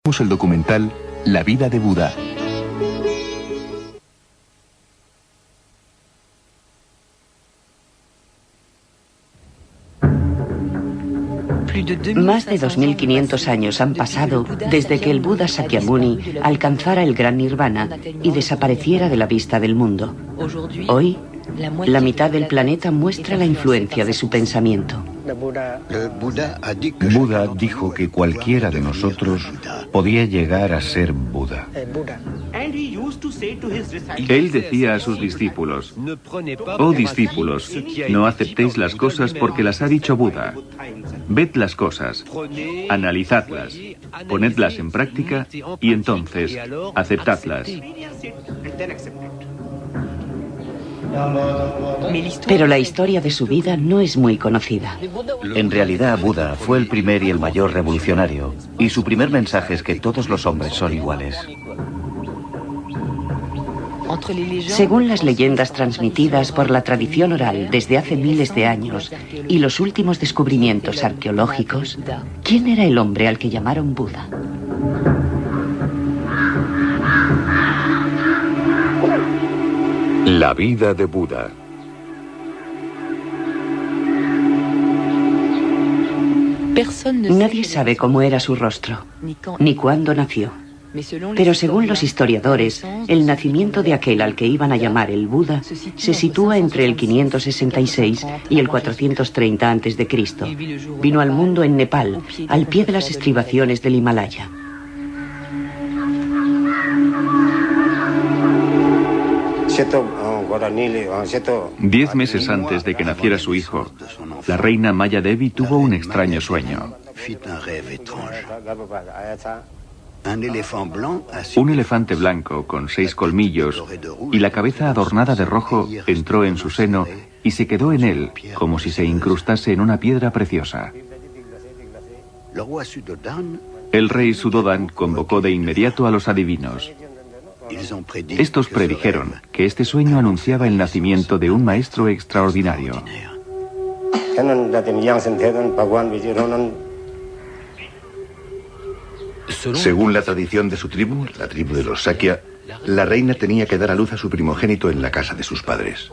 El documental La vida de Buda. Más de 2500 años han pasado desde que el Buda Sakyamuni alcanzara el gran nirvana y desapareciera de la vista del mundo. Hoy, la mitad del planeta muestra la influencia de su pensamiento. Buda dijo que cualquiera de nosotros podía llegar a ser Buda. Él decía a sus discípulos: oh discípulos, no aceptéis las cosas porque las ha dicho Buda. Ved las cosas, analizadlas, ponedlas en práctica y entonces aceptadlas. Pero la historia de su vida no es muy conocida. En realidad, Buda fue el primer y el mayor revolucionario, y su primer mensaje es que todos los hombres son iguales. Según las leyendas transmitidas por la tradición oral desde hace miles de años y los últimos descubrimientos arqueológicos, ¿quién era el hombre al que llamaron Buda? La vida de Buda. Nadie sabe cómo era su rostro, ni cuándo nació. Pero según los historiadores, el nacimiento de aquel al que iban a llamar el Buda se sitúa entre el 566 y el 430 a.C. Vino al mundo en Nepal, al pie de las estribaciones del Himalaya. Diez meses antes de que naciera su hijo, la reina Maya Devi tuvo un extraño sueño. Un elefante blanco con 6 colmillos y la cabeza adornada de rojo entró en su seno y se quedó en él como si se incrustase en una piedra preciosa. El rey Suddhodan convocó de inmediato a los adivinos. Estos predijeron que este sueño anunciaba el nacimiento de un maestro extraordinario. Según la tradición de su tribu, la tribu de los Sakya, la reina tenía que dar a luz a su primogénito en la casa de sus padres.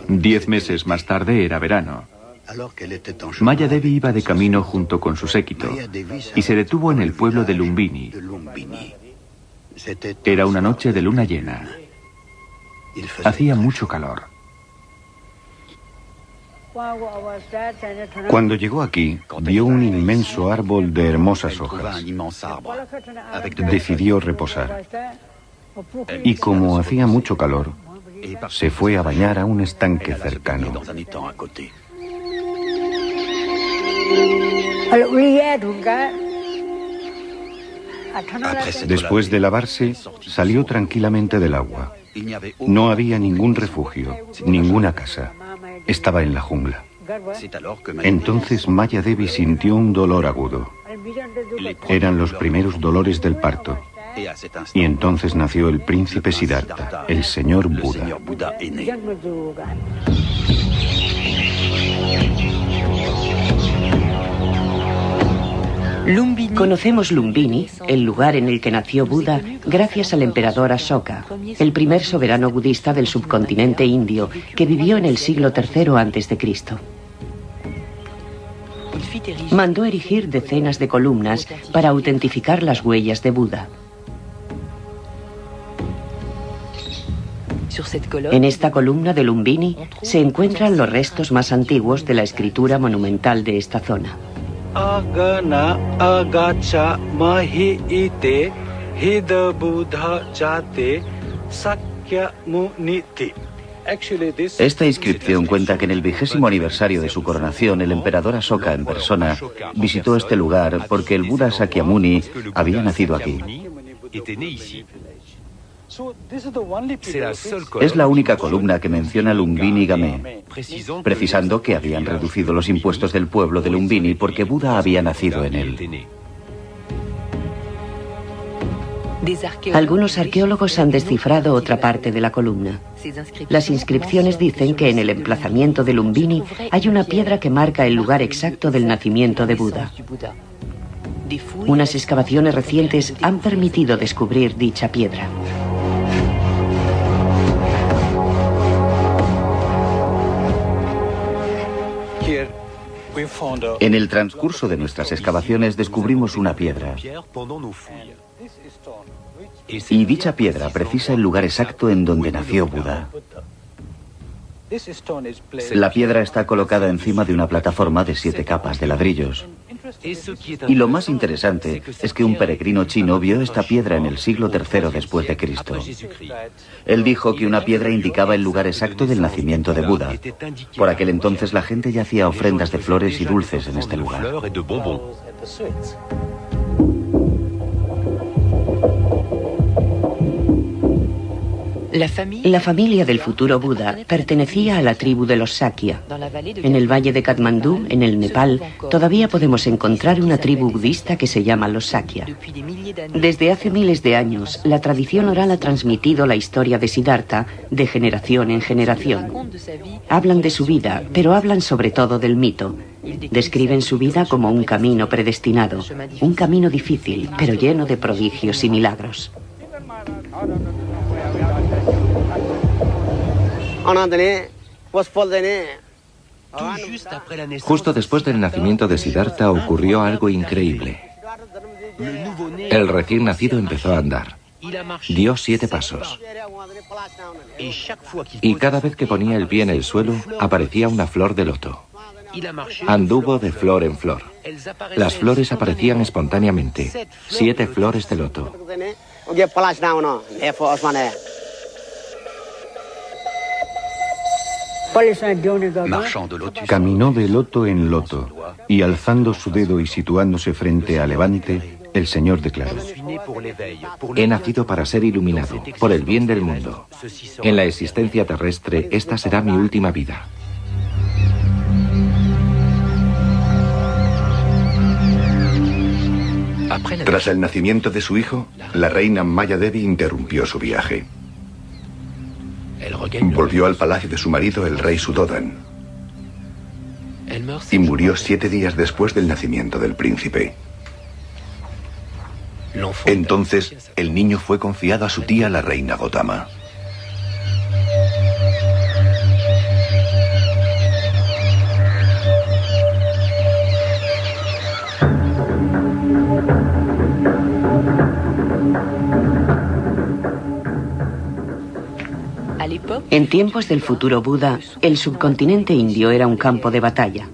10 meses más tarde era verano. Maya Devi iba de camino junto con su séquito y se detuvo en el pueblo de Lumbini. Era una noche de luna llena. Hacía mucho calor. Cuando llegó aquí, vio un inmenso árbol de hermosas hojas. Decidió reposar. Y como hacía mucho calor, se fue a bañar a un estanque cercano. Después de lavarse, salió tranquilamente del agua. No había ningún refugio, ninguna casa. Estaba en la jungla. Entonces Maya Devi sintió un dolor agudo. Eran los primeros dolores del parto. Y entonces nació el príncipe Siddhartha, el señor Buda. Conocemos Lumbini, el lugar en el que nació Buda, gracias al emperador Ashoka, el primer soberano budista del subcontinente indio que vivió en el siglo III a.C. Mandó erigir decenas de columnas para autentificar las huellas de Buda. En esta columna de Lumbini se encuentran los restos más antiguos de la escritura monumental de esta zona. Agana agacha mahi ite hida buddha jate sakyamuniti. Esta inscripción cuenta que en el 20º aniversario de su coronación, el emperador Ashoka en persona visitó este lugar porque el Buda Sakyamuni había nacido aquí. Es la única columna que menciona Lumbini Game, precisando que habían reducido los impuestos del pueblo de Lumbini porque Buda había nacido en él. Algunos arqueólogos han descifrado otra parte de la columna. Las inscripciones dicen que en el emplazamiento de Lumbini hay una piedra que marca el lugar exacto del nacimiento de Buda. Unas excavaciones recientes han permitido descubrir dicha piedra. En el transcurso de nuestras excavaciones descubrimos una piedra. Y dicha piedra precisa el lugar exacto en donde nació Buda. La piedra está colocada encima de una plataforma de 7 capas de ladrillos. Y lo más interesante es que un peregrino chino vio esta piedra en el siglo III después de Cristo. Él dijo que una piedra indicaba el lugar exacto del nacimiento de Buda. Por aquel entonces la gente ya hacía ofrendas de flores y dulces en este lugar. La familia del futuro Buda pertenecía a la tribu de los Sakya. En el valle de Katmandú, en el Nepal, todavía podemos encontrar una tribu budista que se llama los Sakya. Desde hace miles de años, la tradición oral ha transmitido la historia de Siddhartha de generación en generación. Hablan de su vida, pero hablan sobre todo del mito. Describen su vida como un camino predestinado, un camino difícil, pero lleno de prodigios y milagros. Justo después del nacimiento de Siddhartha ocurrió algo increíble. El recién nacido empezó a andar. Dio 7 pasos. Y cada vez que ponía el pie en el suelo, aparecía una flor de loto. Anduvo de flor en flor. Las flores aparecían espontáneamente. 7 flores de loto. Caminó de loto en loto, y alzando su dedo y situándose frente a Levante, el Señor declaró: He nacido para ser iluminado, por el bien del mundo. En la existencia terrestre, esta será mi última vida. Tras el nacimiento de su hijo, la reina Maya Devi interrumpió su viaje. Volvió al palacio de su marido, el rey Suddhodan, y murió 7 días después del nacimiento del príncipe. Entonces, el niño fue confiado a su tía, la reina Gotama. En tiempos del futuro Buda, el subcontinente indio era un campo de batalla.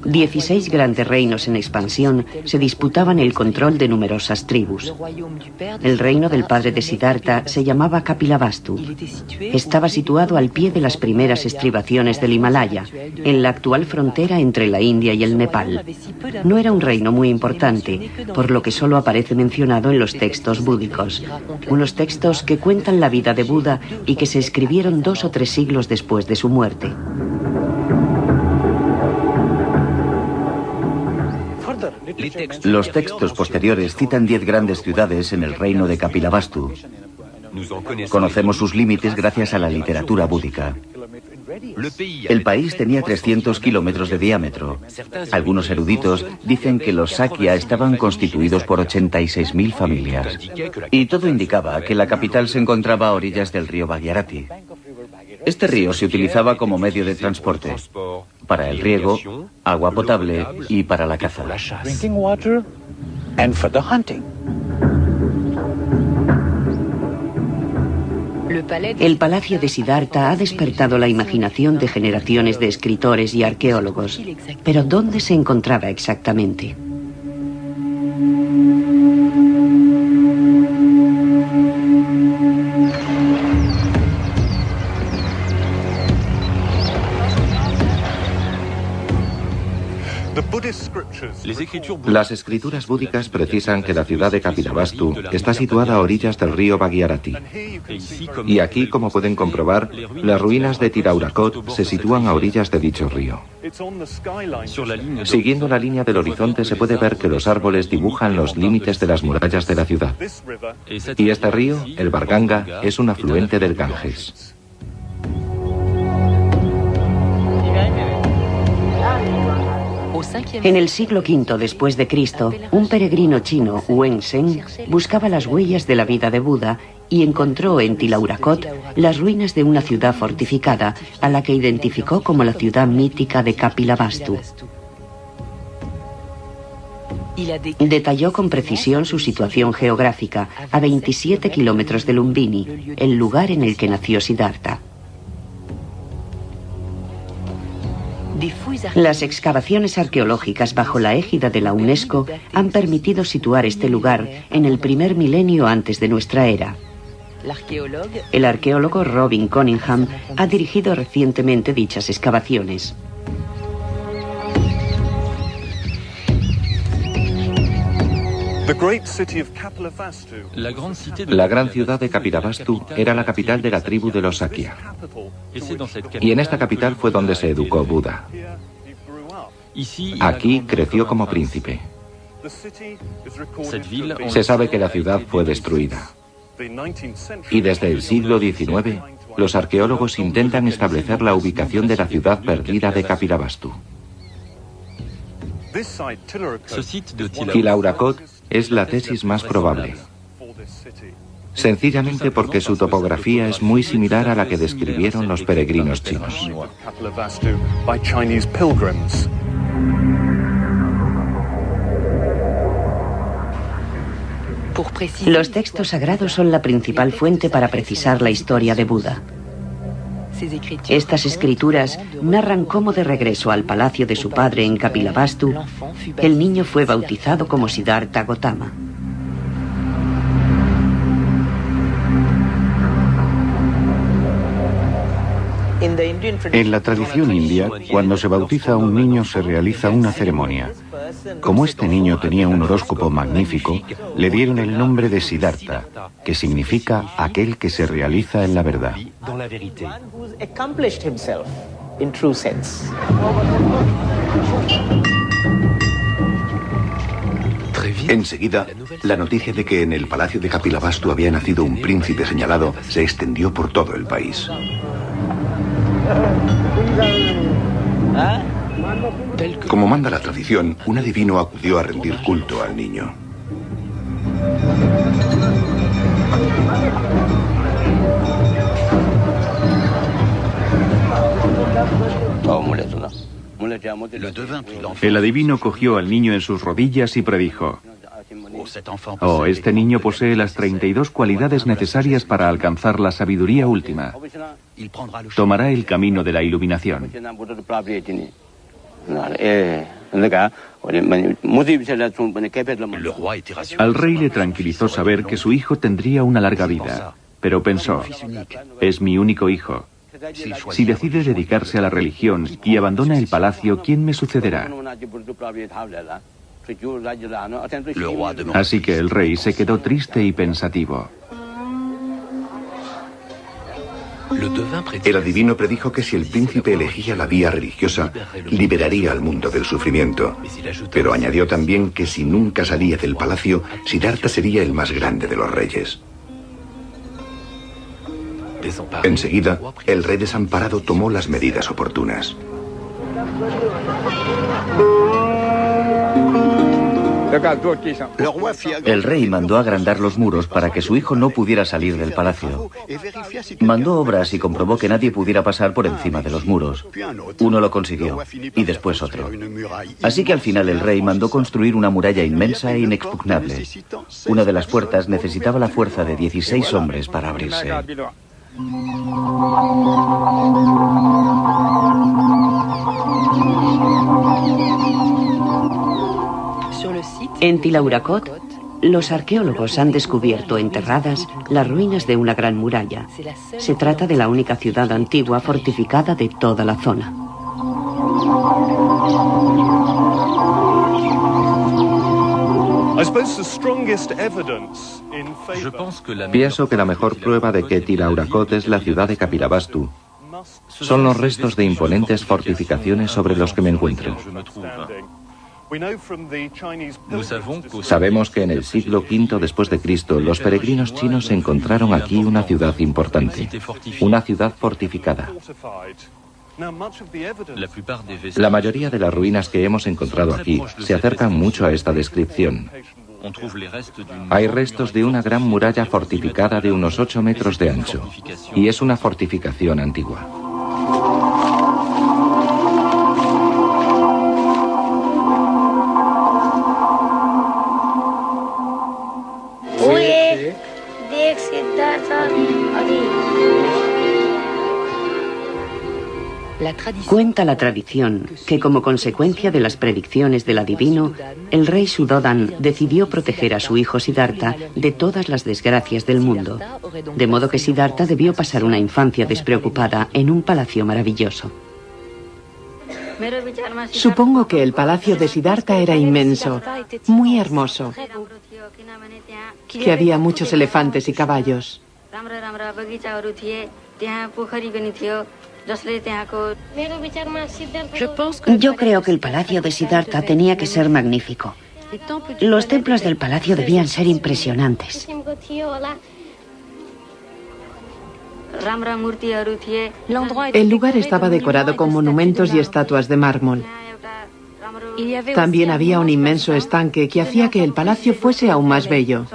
16 grandes reinos en expansión se disputaban el control de numerosas tribus. El reino del padre de Siddhartha se llamaba Kapilavastu. Estaba situado al pie de las primeras estribaciones del Himalaya, en la actual frontera entre la India y el Nepal. No era un reino muy importante, por lo que solo aparece mencionado en los textos búdicos, unos textos que cuentan la vida de Buda y que se escribieron 2 o 3 siglos después de su muerte. Los textos posteriores citan 10 grandes ciudades en el reino de Kapilavastu. Conocemos sus límites gracias a la literatura búdica. El país tenía 300 kilómetros de diámetro. Algunos eruditos dicen que los Sakya estaban constituidos por 86.000 familias. Y todo indicaba que la capital se encontraba a orillas del río Bhagirathi. Este río se utilizaba como medio de transporte, para el riego, agua potable y para la caza. El palacio de Siddhartha ha despertado la imaginación de generaciones de escritores y arqueólogos. Pero ¿dónde se encontraba exactamente? Las escrituras búdicas precisan que la ciudad de Kapilavastu está situada a orillas del río Bhagirathi. Y aquí, como pueden comprobar, las ruinas de Tilaurakot se sitúan a orillas de dicho río. Siguiendo la línea del horizonte se puede ver que los árboles dibujan los límites de las murallas de la ciudad. Y este río, el Barganga, es un afluente del Ganges. En el siglo V después de Cristo, un peregrino chino, Wen Zheng, buscaba las huellas de la vida de Buda y encontró en Tilaurakot las ruinas de una ciudad fortificada, a la que identificó como la ciudad mítica de Kapilavastu. Detalló con precisión su situación geográfica, a 27 kilómetros de Lumbini, el lugar en el que nació Siddhartha. Las excavaciones arqueológicas bajo la égida de la UNESCO han permitido situar este lugar en el primer milenio antes de nuestra era. El arqueólogo Robin Cunningham ha dirigido recientemente dichas excavaciones. La gran ciudad de Kapilavastu era la capital de la tribu de los Sakya. Y en esta capital fue donde se educó Buda. Aquí creció como príncipe. Se sabe que la ciudad fue destruida. Y desde el siglo XIX, los arqueólogos intentan establecer la ubicación de la ciudad perdida de Kapilavastu. Tilaurakot es la tesis más probable, sencillamente porque su topografía es muy similar a la que describieron los peregrinos chinos. Los textos sagrados son la principal fuente para precisar la historia de Buda. Estas escrituras narran cómo, de regreso al palacio de su padre en Kapilavastu, el niño fue bautizado como Siddhartha Gautama. En la tradición india, cuando se bautiza a un niño se realiza una ceremonia. Como este niño tenía un horóscopo magnífico, le dieron el nombre de Siddhartha, que significa aquel que se realiza en la verdad. Enseguida, la noticia de que en el palacio de Kapilavastu había nacido un príncipe señalado se extendió por todo el país. Como manda la tradición, un adivino acudió a rendir culto al niño. El adivino cogió al niño en sus rodillas y predijo: «Oh, este niño posee las 32 cualidades necesarias para alcanzar la sabiduría última. Tomará el camino de la iluminación». Al rey le tranquilizó saber que su hijo tendría una larga vida, pero pensó: «Es mi único hijo. Si decide dedicarse a la religión y abandona el palacio, ¿quién me sucederá?». Así que el rey se quedó triste y pensativo. El adivino predijo que si el príncipe elegía la vía religiosa, liberaría al mundo del sufrimiento. Pero añadió también que si nunca salía del palacio, Siddhartha sería el más grande de los reyes. Enseguida, el rey desamparado tomó las medidas oportunas. El rey mandó agrandar los muros para que su hijo no pudiera salir del palacio. Mandó obras y comprobó que nadie pudiera pasar por encima de los muros. Uno lo consiguió, y después otro. Así que al final el rey mandó construir una muralla inmensa e inexpugnable. Una de las puertas necesitaba la fuerza de 16 hombres para abrirse. En Tilaurakot, los arqueólogos han descubierto enterradas las ruinas de una gran muralla. Se trata de la única ciudad antigua fortificada de toda la zona. Pienso que la mejor prueba de que Tiraurakot es la ciudad de Kapilavastu son los restos de imponentes fortificaciones sobre los que me encuentro. Sabemos que en el siglo V después de Cristo los peregrinos chinos encontraron aquí una ciudad importante, una ciudad fortificada. La mayoría de las ruinas que hemos encontrado aquí se acercan mucho a esta descripción. Hay restos de una gran muralla fortificada de unos 8 metros de ancho, y es una fortificación antigua. Cuenta la tradición que como consecuencia de las predicciones del adivino, el rey Suddhodan decidió proteger a su hijo Siddhartha de todas las desgracias del mundo, de modo que Siddhartha debió pasar una infancia despreocupada en un palacio maravilloso. Supongo que el palacio de Siddhartha era inmenso, muy hermoso, que había muchos elefantes y caballos. Yo creo que el palacio de Siddhartha tenía que ser magnífico. Los templos del palacio debían ser impresionantes. El lugar estaba decorado con monumentos y estatuas de mármol. También había un inmenso estanque que hacía que el palacio fuese aún más bello.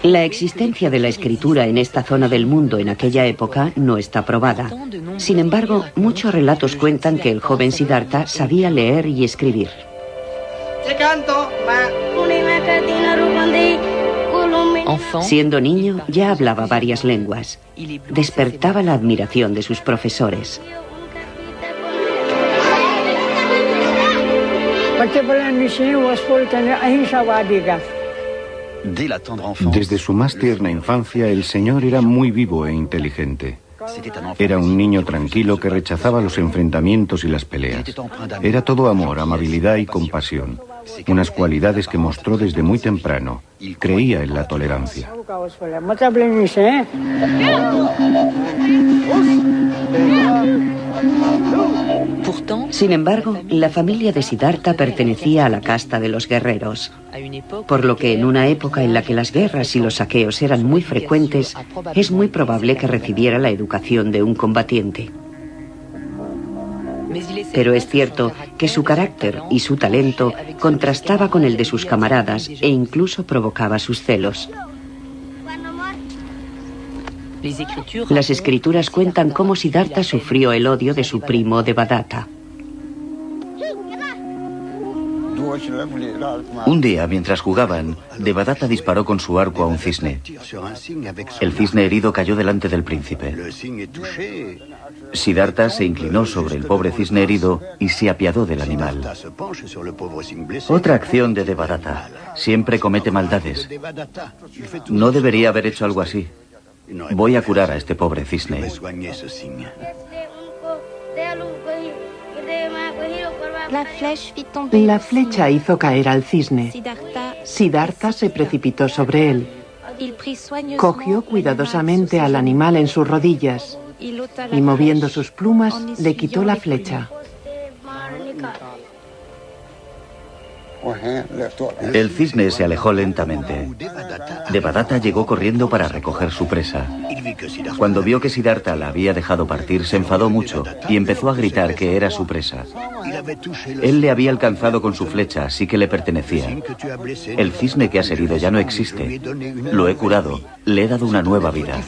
La existencia de la escritura en esta zona del mundo en aquella época no está probada. Sin embargo, muchos relatos cuentan que el joven Siddhartha sabía leer y escribir. Siendo niño, ya hablaba varias lenguas. Despertaba la admiración de sus profesores. Desde su más tierna infancia, el señor era muy vivo e inteligente. Era un niño tranquilo que rechazaba los enfrentamientos y las peleas. Era todo amor, amabilidad y compasión, unas cualidades que mostró desde muy temprano. Creía en la tolerancia. Sin embargo, la familia de Siddhartha pertenecía a la casta de los guerreros, por lo que en una época en la que las guerras y los saqueos eran muy frecuentes, es muy probable que recibiera la educación de un combatiente. Pero es cierto que su carácter y su talento contrastaba con el de sus camaradas e incluso provocaba sus celos. Las escrituras cuentan cómo Siddhartha sufrió el odio de su primo Devadatta. Un día, mientras jugaban, Devadatta disparó con su arco a un cisne. El cisne herido cayó delante del príncipe. Siddhartha se inclinó sobre el pobre cisne herido y se apiadó del animal. Otra acción de Devadatta. Siempre comete maldades. No debería haber hecho algo así. Voy a curar a este pobre cisne. La flecha hizo caer al cisne. Siddhartha se precipitó sobre él. Cogió cuidadosamente al animal en sus rodillas y, moviendo sus plumas, le quitó la flecha. El cisne se alejó lentamente. Devadatta llegó corriendo para recoger su presa. Cuando vio que Siddhartha la había dejado partir, se enfadó mucho y empezó a gritar que era su presa. Él le había alcanzado con su flecha, así que le pertenecía. El cisne que has herido ya no existe. Lo he curado, le he dado una nueva vida.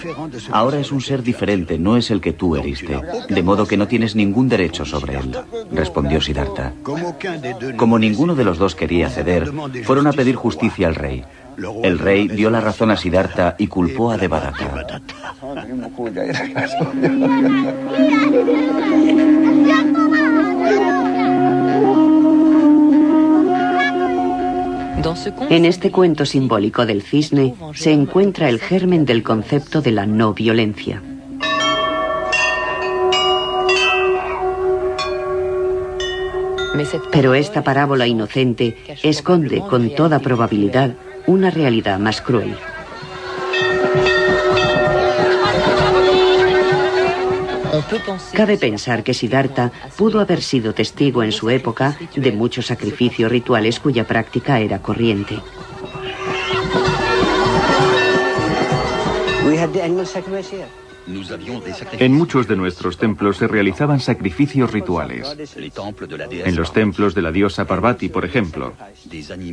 Ahora es un ser diferente, no es el que tú heriste, de modo que no tienes ningún derecho sobre él, respondió Siddhartha. Como ninguno de los dos quería ceder, fueron a pedir justicia al rey. El rey dio la razón a Siddhartha y culpó a Devadatta. En este cuento simbólico del cisne se encuentra el germen del concepto de la no violencia. Pero esta parábola inocente esconde con toda probabilidad una realidad más cruel. Cabe pensar que Siddhartha pudo haber sido testigo en su época de muchos sacrificios rituales cuya práctica era corriente. En muchos de nuestros templos se realizaban sacrificios rituales. En los templos de la diosa Parvati, por ejemplo,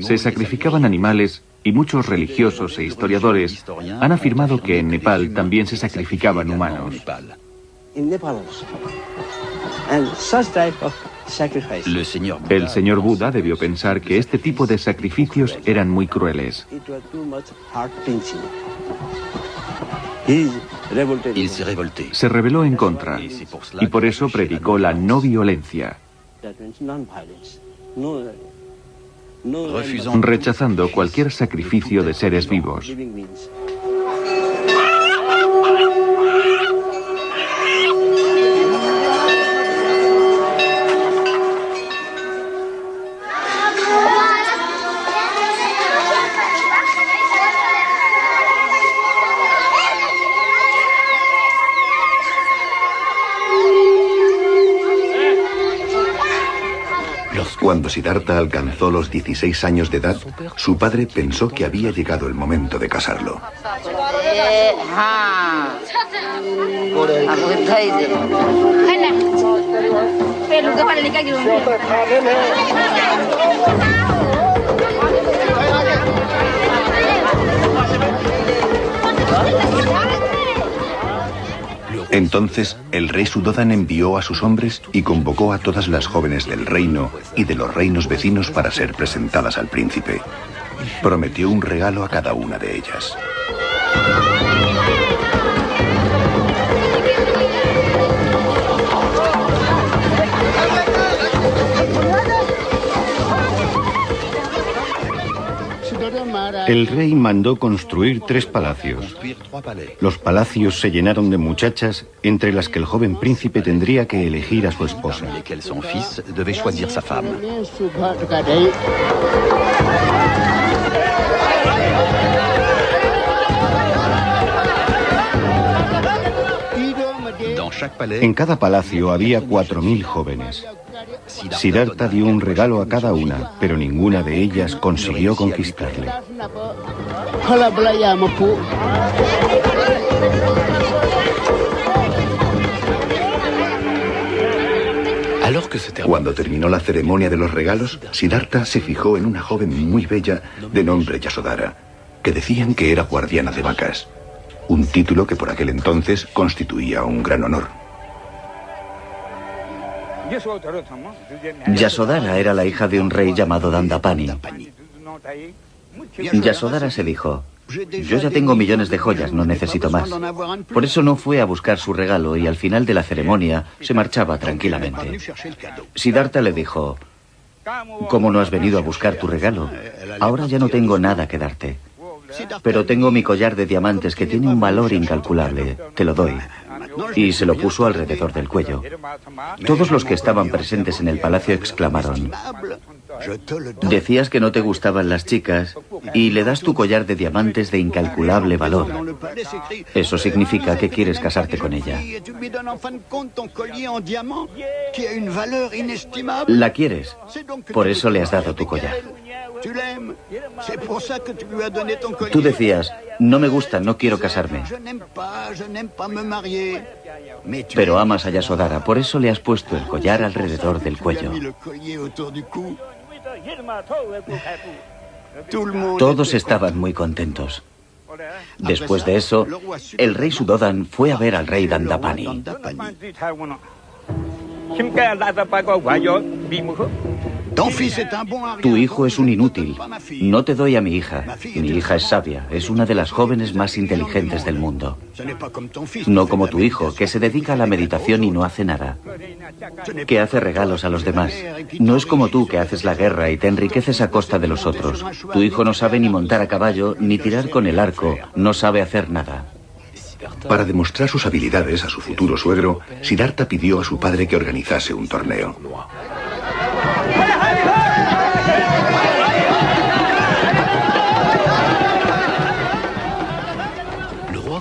se sacrificaban animales y muchos religiosos e historiadores han afirmado que en Nepal también se sacrificaban humanos. El señor Buda debió pensar que este tipo de sacrificios eran muy crueles. Se rebeló en contra y por eso predicó la no violencia, rechazando cualquier sacrificio de seres vivos. Cuando Siddhartha alcanzó los 16 años de edad, su padre pensó que había llegado el momento de casarlo. Entonces el rey Suddhodan envió a sus hombres y convocó a todas las jóvenes del reino y de los reinos vecinos para ser presentadas al príncipe. Prometió un regalo a cada una de ellas. El rey mandó construir 3 palacios. Los palacios se llenaron de muchachas, entre las que el joven príncipe tendría que elegir a su esposa. En cada palacio había 4000 jóvenes. Siddhartha dio un regalo a cada una, pero ninguna de ellas consiguió conquistarle. Cuando terminó la ceremonia de los regalos, Siddhartha se fijó en una joven muy bella de nombre Yasodhara, que decían que era guardiana de vacas, un título que por aquel entonces constituía un gran honor. Yasodhara era la hija de un rey llamado Dandapani. Yasodhara se dijo: yo ya tengo millones de joyas, no necesito más. Por eso no fue a buscar su regalo y al final de la ceremonia se marchaba tranquilamente. Siddhartha le dijo: ¿cómo no has venido a buscar tu regalo? Ahora ya no tengo nada que darte. Pero tengo mi collar de diamantes que tiene un valor incalculable. Te lo doy. Y se lo puso alrededor del cuello. Todos los que estaban presentes en el palacio exclamaron: decías que no te gustaban las chicas y le das tu collar de diamantes de incalculable valor. Eso significa que quieres casarte con ella. La quieres, por eso le has dado tu collar. Tú decías: no me gusta, no quiero casarme. Pero amas a Yasodhara, por eso le has puesto el collar alrededor del cuello. Todos estaban muy contentos. Después de eso, el rey Suddhodan fue a ver al rey Dandapani. Tu hijo es un inútil. No te doy a mi hija. Mi hija es sabia. Es una de las jóvenes más inteligentes del mundo. No como tu hijo, que se dedica a la meditación y no hace nada. Que hace regalos a los demás. No es como tú, que haces la guerra y te enriqueces a costa de los otros. Tu hijo no sabe ni montar a caballo, ni tirar con el arco. No sabe hacer nada. Para demostrar sus habilidades a su futuro suegro, Siddhartha pidió a su padre que organizase un torneo.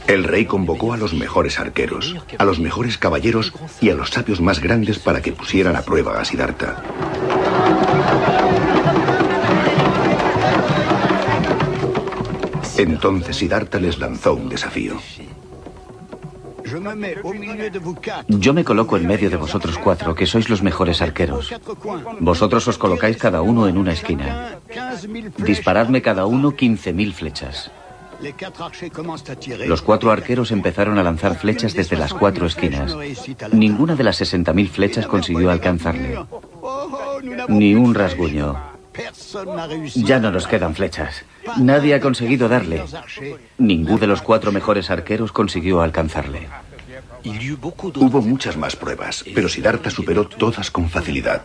El rey convocó a los mejores arqueros, a los mejores caballeros y a los sabios más grandes para que pusieran a prueba a Siddhartha. Entonces Siddhartha les lanzó un desafío. Yo me coloco en medio de vosotros cuatro, que sois los mejores arqueros. Vosotros os colocáis cada uno en una esquina. Disparadme cada uno 15.000 flechas. Los 4 arqueros empezaron a lanzar flechas desde las 4 esquinas. Ninguna de las 60.000 flechas consiguió alcanzarle. Ni un rasguño. Ya no nos quedan flechas. Nadie ha conseguido darle. Ninguno de los 4 mejores arqueros consiguió alcanzarle. Hubo muchas más pruebas, pero Siddhartha superó todas con facilidad.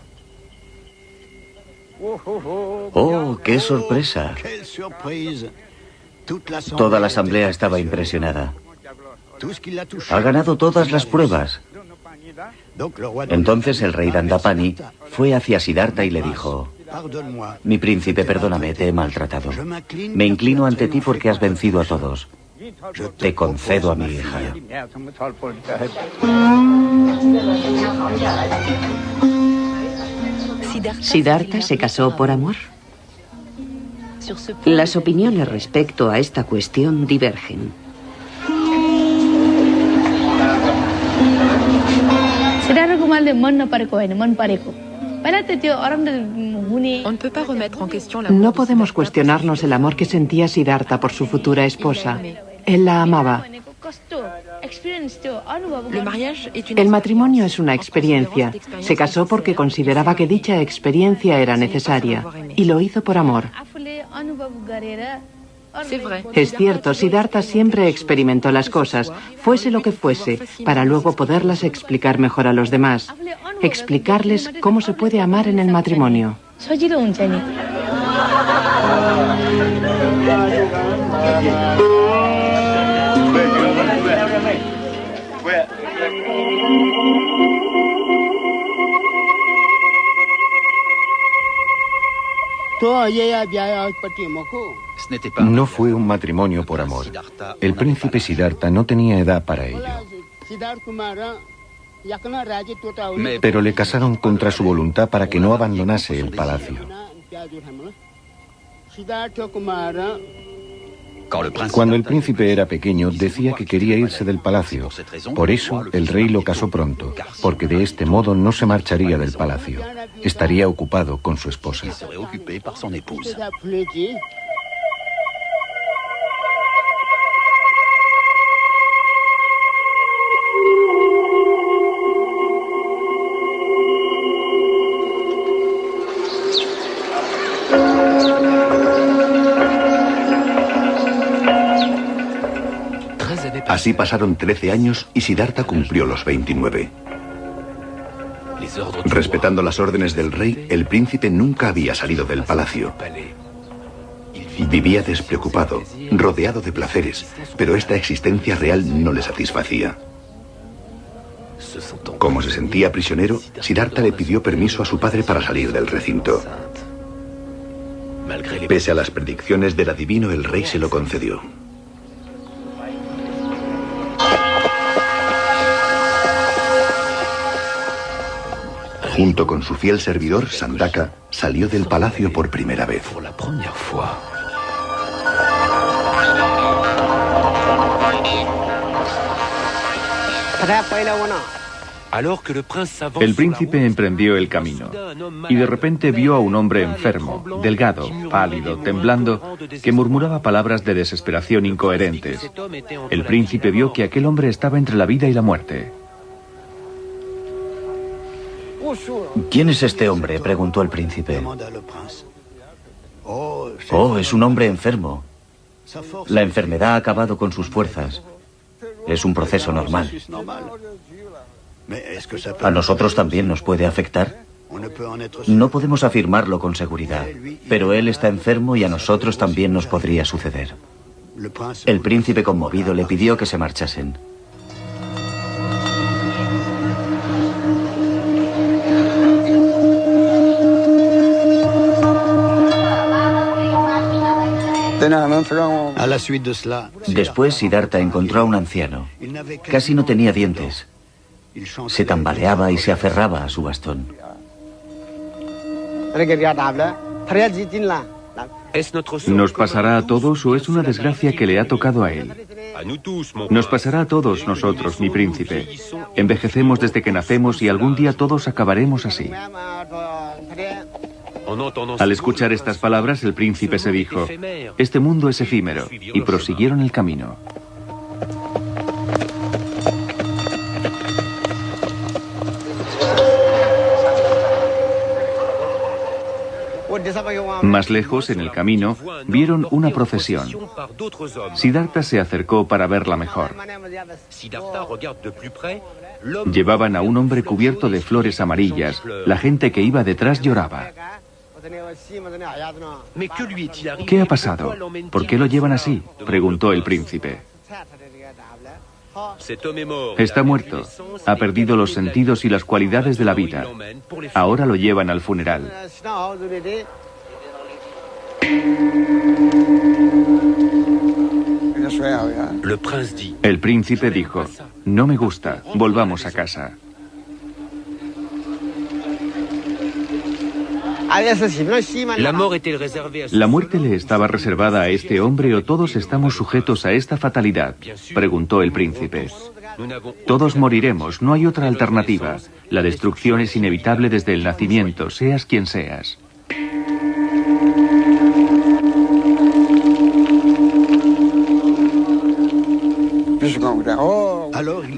¡Oh, qué sorpresa! Toda la asamblea estaba impresionada. Ha ganado todas las pruebas. Entonces el rey Dandapani fue hacia Siddhartha y le dijo: mi príncipe, perdóname, te he maltratado. Me inclino ante ti porque has vencido a todos. Te concedo a mi hija. ¿Siddhartha se casó por amor? Las opiniones respecto a esta cuestión divergen. No podemos cuestionarnos el amor que sentía Siddhartha por su futura esposa. Él la amaba. El matrimonio es una experiencia. Se casó porque consideraba que dicha experiencia era necesaria y lo hizo por amor. Es cierto, Siddhartha siempre experimentó las cosas, fuese lo que fuese, para luego poderlas explicar mejor a los demás. Explicarles cómo se puede amar en el matrimonio. No fue un matrimonio por amor. El príncipe Siddhartha no tenía edad para ello. Pero le casaron contra su voluntad para que no abandonase el palacio. Cuando el príncipe era pequeño, decía que quería irse del palacio. Por eso, el rey lo casó pronto, porque de este modo no se marcharía del palacio. Estaría ocupado con su esposa. Así pasaron 13 años y Siddhartha cumplió los 29. Respetando las órdenes del rey, el príncipe nunca había salido del palacio. Vivía despreocupado, rodeado de placeres, pero esta existencia real no le satisfacía. Como se sentía prisionero, Siddhartha le pidió permiso a su padre para salir del recinto. Pese a las predicciones del adivino, el rey se lo concedió. Junto con su fiel servidor, Sandaka, salió del palacio por primera vez. El príncipe emprendió el camino y de repente vio a un hombre enfermo, delgado, pálido, temblando, que murmuraba palabras de desesperación incoherentes. El príncipe vio que aquel hombre estaba entre la vida y la muerte. ¿Quién es este hombre?, preguntó el príncipe. Oh, es un hombre enfermo. La enfermedad ha acabado con sus fuerzas. Es un proceso normal. ¿A nosotros también nos puede afectar? No podemos afirmarlo con seguridad, pero él está enfermo y a nosotros también nos podría suceder. El príncipe, conmovido, le pidió que se marchasen. Después, Siddhartha encontró a un anciano. Casi no tenía dientes. Se tambaleaba y se aferraba a su bastón. ¿Nos pasará a todos o es una desgracia que le ha tocado a él? Nos pasará a todos nosotros, mi príncipe. Envejecemos desde que nacemos y algún día todos acabaremos así. Al escuchar estas palabras, el príncipe se dijo: este mundo es efímero, y prosiguieron el camino. Más lejos, en el camino, vieron una procesión. Siddhartha se acercó para verla mejor. Llevaban a un hombre cubierto de flores amarillas. La gente que iba detrás lloraba. ¿Qué ha pasado? ¿Por qué lo llevan así?, preguntó el príncipe. Está muerto. Ha perdido los sentidos y las cualidades de la vida. Ahora lo llevan al funeral. El príncipe dijo: no me gusta, volvamos a casa. ¿La muerte le estaba reservada a este hombre o todos estamos sujetos a esta fatalidad?, preguntó el príncipe. Todos moriremos, no hay otra alternativa. La destrucción es inevitable desde el nacimiento, seas quien seas.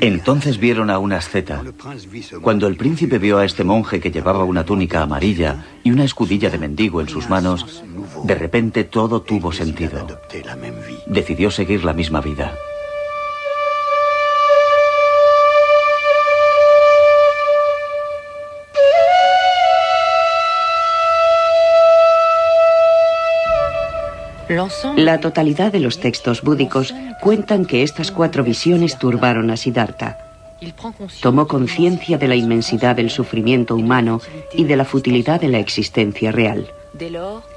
Entonces vieron a una asceta. Cuando el príncipe vio a este monje que llevaba una túnica amarilla y una escudilla de mendigo en sus manos, de repente todo tuvo sentido. Decidió seguir la misma vida. La totalidad de los textos búdicos cuentan que estas 4 visiones turbaron a Siddhartha. Tomó conciencia de la inmensidad del sufrimiento humano y de la futilidad de la existencia real.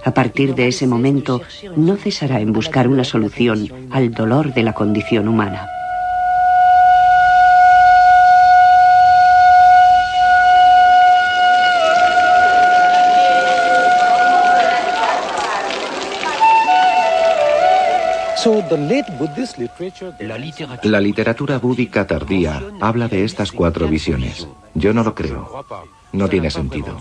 A partir de ese momento, no cesará en buscar una solución al dolor de la condición humana. La literatura búdica tardía habla de estas 4 visiones. Yo no lo creo. No tiene sentido.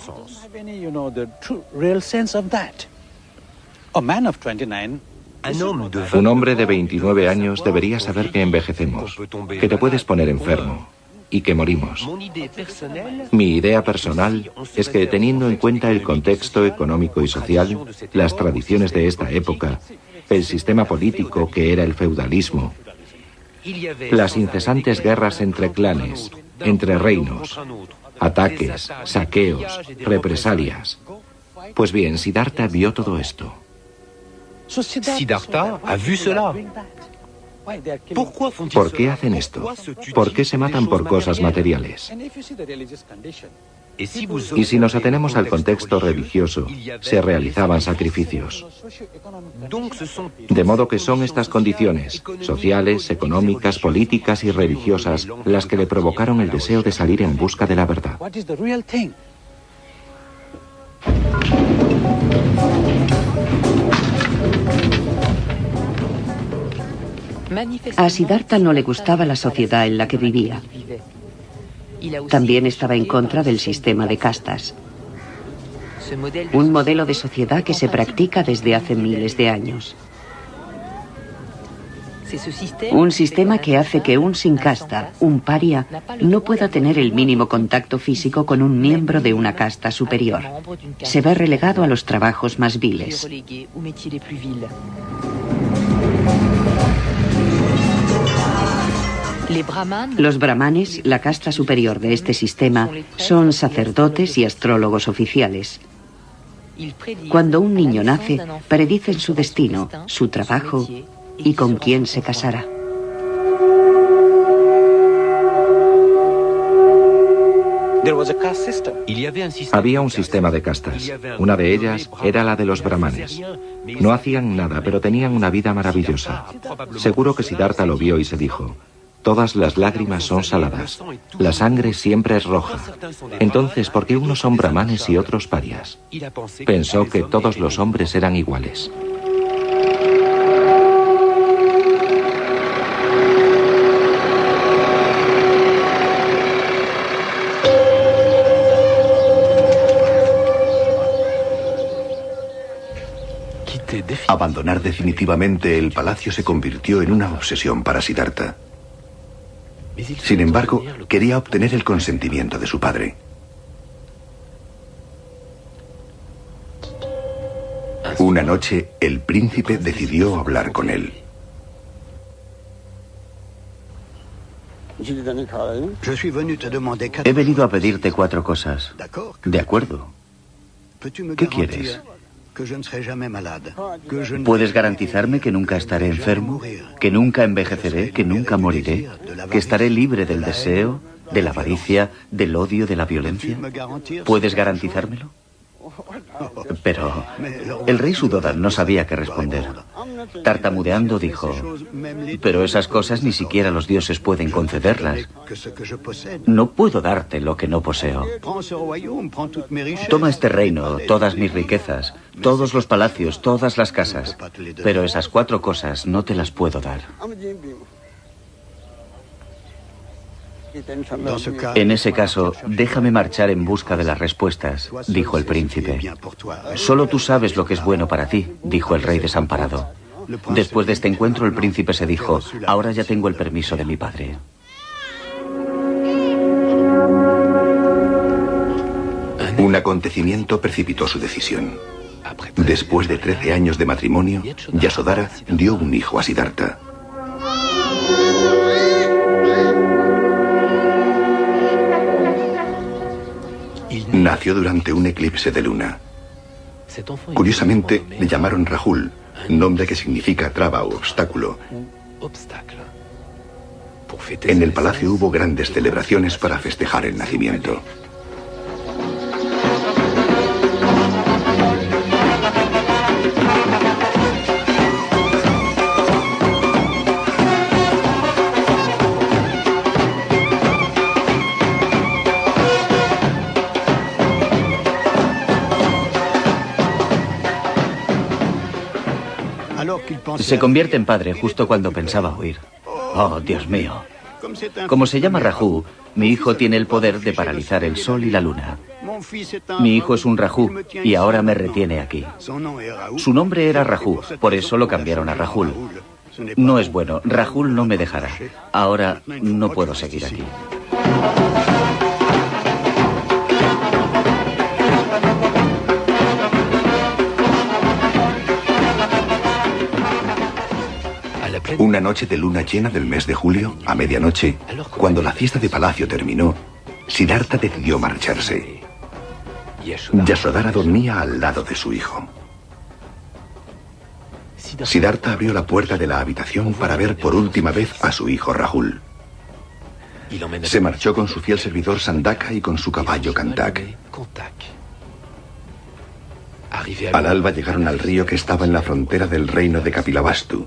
Un hombre de 29 años debería saber que envejecemos, que te puedes poner enfermo y que morimos. Mi idea personal es que, teniendo en cuenta el contexto económico y social, las tradiciones de esta época, el sistema político que era el feudalismo, las incesantes guerras entre clanes, entre reinos, ataques, saqueos, represalias. Pues bien, Siddhartha vio todo esto. Siddhartha ha vu cela. ¿Por qué hacen esto? ¿Por qué se matan por cosas materiales? Y si nos atenemos al contexto religioso, se realizaban sacrificios. De modo que son estas condiciones, sociales, económicas, políticas y religiosas, las que le provocaron el deseo de salir en busca de la verdad. A Siddhartha no le gustaba la sociedad en la que vivía. También estaba en contra del sistema de castas. Un modelo de sociedad que se practica desde hace miles de años. Un sistema que hace que un sin casta, un paria, no pueda tener el mínimo contacto físico con un miembro de una casta superior. Se ve relegado a los trabajos más viles. Los brahmanes, la casta superior de este sistema, son sacerdotes y astrólogos oficiales. Cuando un niño nace, predicen su destino, su trabajo y con quién se casará. Había un sistema de castas. Una de ellas era la de los brahmanes. No hacían nada, pero tenían una vida maravillosa. Seguro que Siddhartha lo vio y se dijo: todas las lágrimas son saladas. La sangre siempre es roja. Entonces, ¿por qué unos son brahmanes y otros parias? Pensó que todos los hombres eran iguales. Abandonar definitivamente el palacio se convirtió en una obsesión para Siddhartha. Sin embargo, quería obtener el consentimiento de su padre. Una noche, el príncipe decidió hablar con él. He venido a pedirte 4 cosas. De acuerdo. ¿Qué quieres? ¿Puedes garantizarme que nunca estaré enfermo? ¿Que nunca envejeceré? ¿Que nunca moriré? ¿Que estaré libre del deseo, de la avaricia, del odio, de la violencia? ¿Puedes garantizármelo? Pero el rey Suddhodan no sabía qué responder. Tartamudeando dijo: pero esas cosas ni siquiera los dioses pueden concederlas. No puedo darte lo que no poseo. Toma este reino, todas mis riquezas, todos los palacios, todas las casas, pero esas 4 cosas no te las puedo dar. En ese caso, déjame marchar en busca de las respuestas, dijo el príncipe. Solo tú sabes lo que es bueno para ti, dijo el rey desamparado. Después de este encuentro, el príncipe se dijo: ahora ya tengo el permiso de mi padre. Un acontecimiento precipitó su decisión. Después de 13 años de matrimonio, Yasodhara dio un hijo a Siddhartha. Nació durante un eclipse de luna. Curiosamente, le llamaron Rahul, nombre que significa traba o obstáculo. En el palacio hubo grandes celebraciones para festejar el nacimiento. Se convierte en padre justo cuando pensaba huir. Oh, Dios mío. Como se llama Rahu, mi hijo tiene el poder de paralizar el sol y la luna. Mi hijo es un Rahu y ahora me retiene aquí. Su nombre era Rahu, por eso lo cambiaron a Rahul. No es bueno, Rahul no me dejará. Ahora no puedo seguir aquí. Una noche de luna llena del mes de julio, a medianoche, cuando la fiesta de palacio terminó, Siddhartha decidió marcharse. Yasodhara dormía al lado de su hijo. Siddhartha abrió la puerta de la habitación para ver por última vez a su hijo Rahul. Se marchó con su fiel servidor Sandaka y con su caballo Kantak. Al alba llegaron al río que estaba en la frontera del reino de Kapilavastu.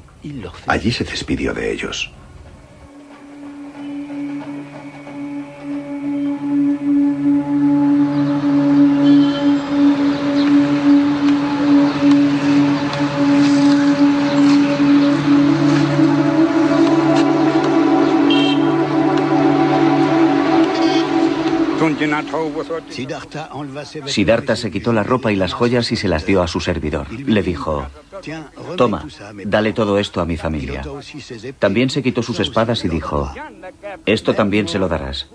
Allí se despidió de ellos. Siddhartha se quitó la ropa y las joyas y se las dio a su servidor. Le dijo: toma, dale todo esto a mi familia. También se quitó sus espadas y dijo: esto también se lo darás.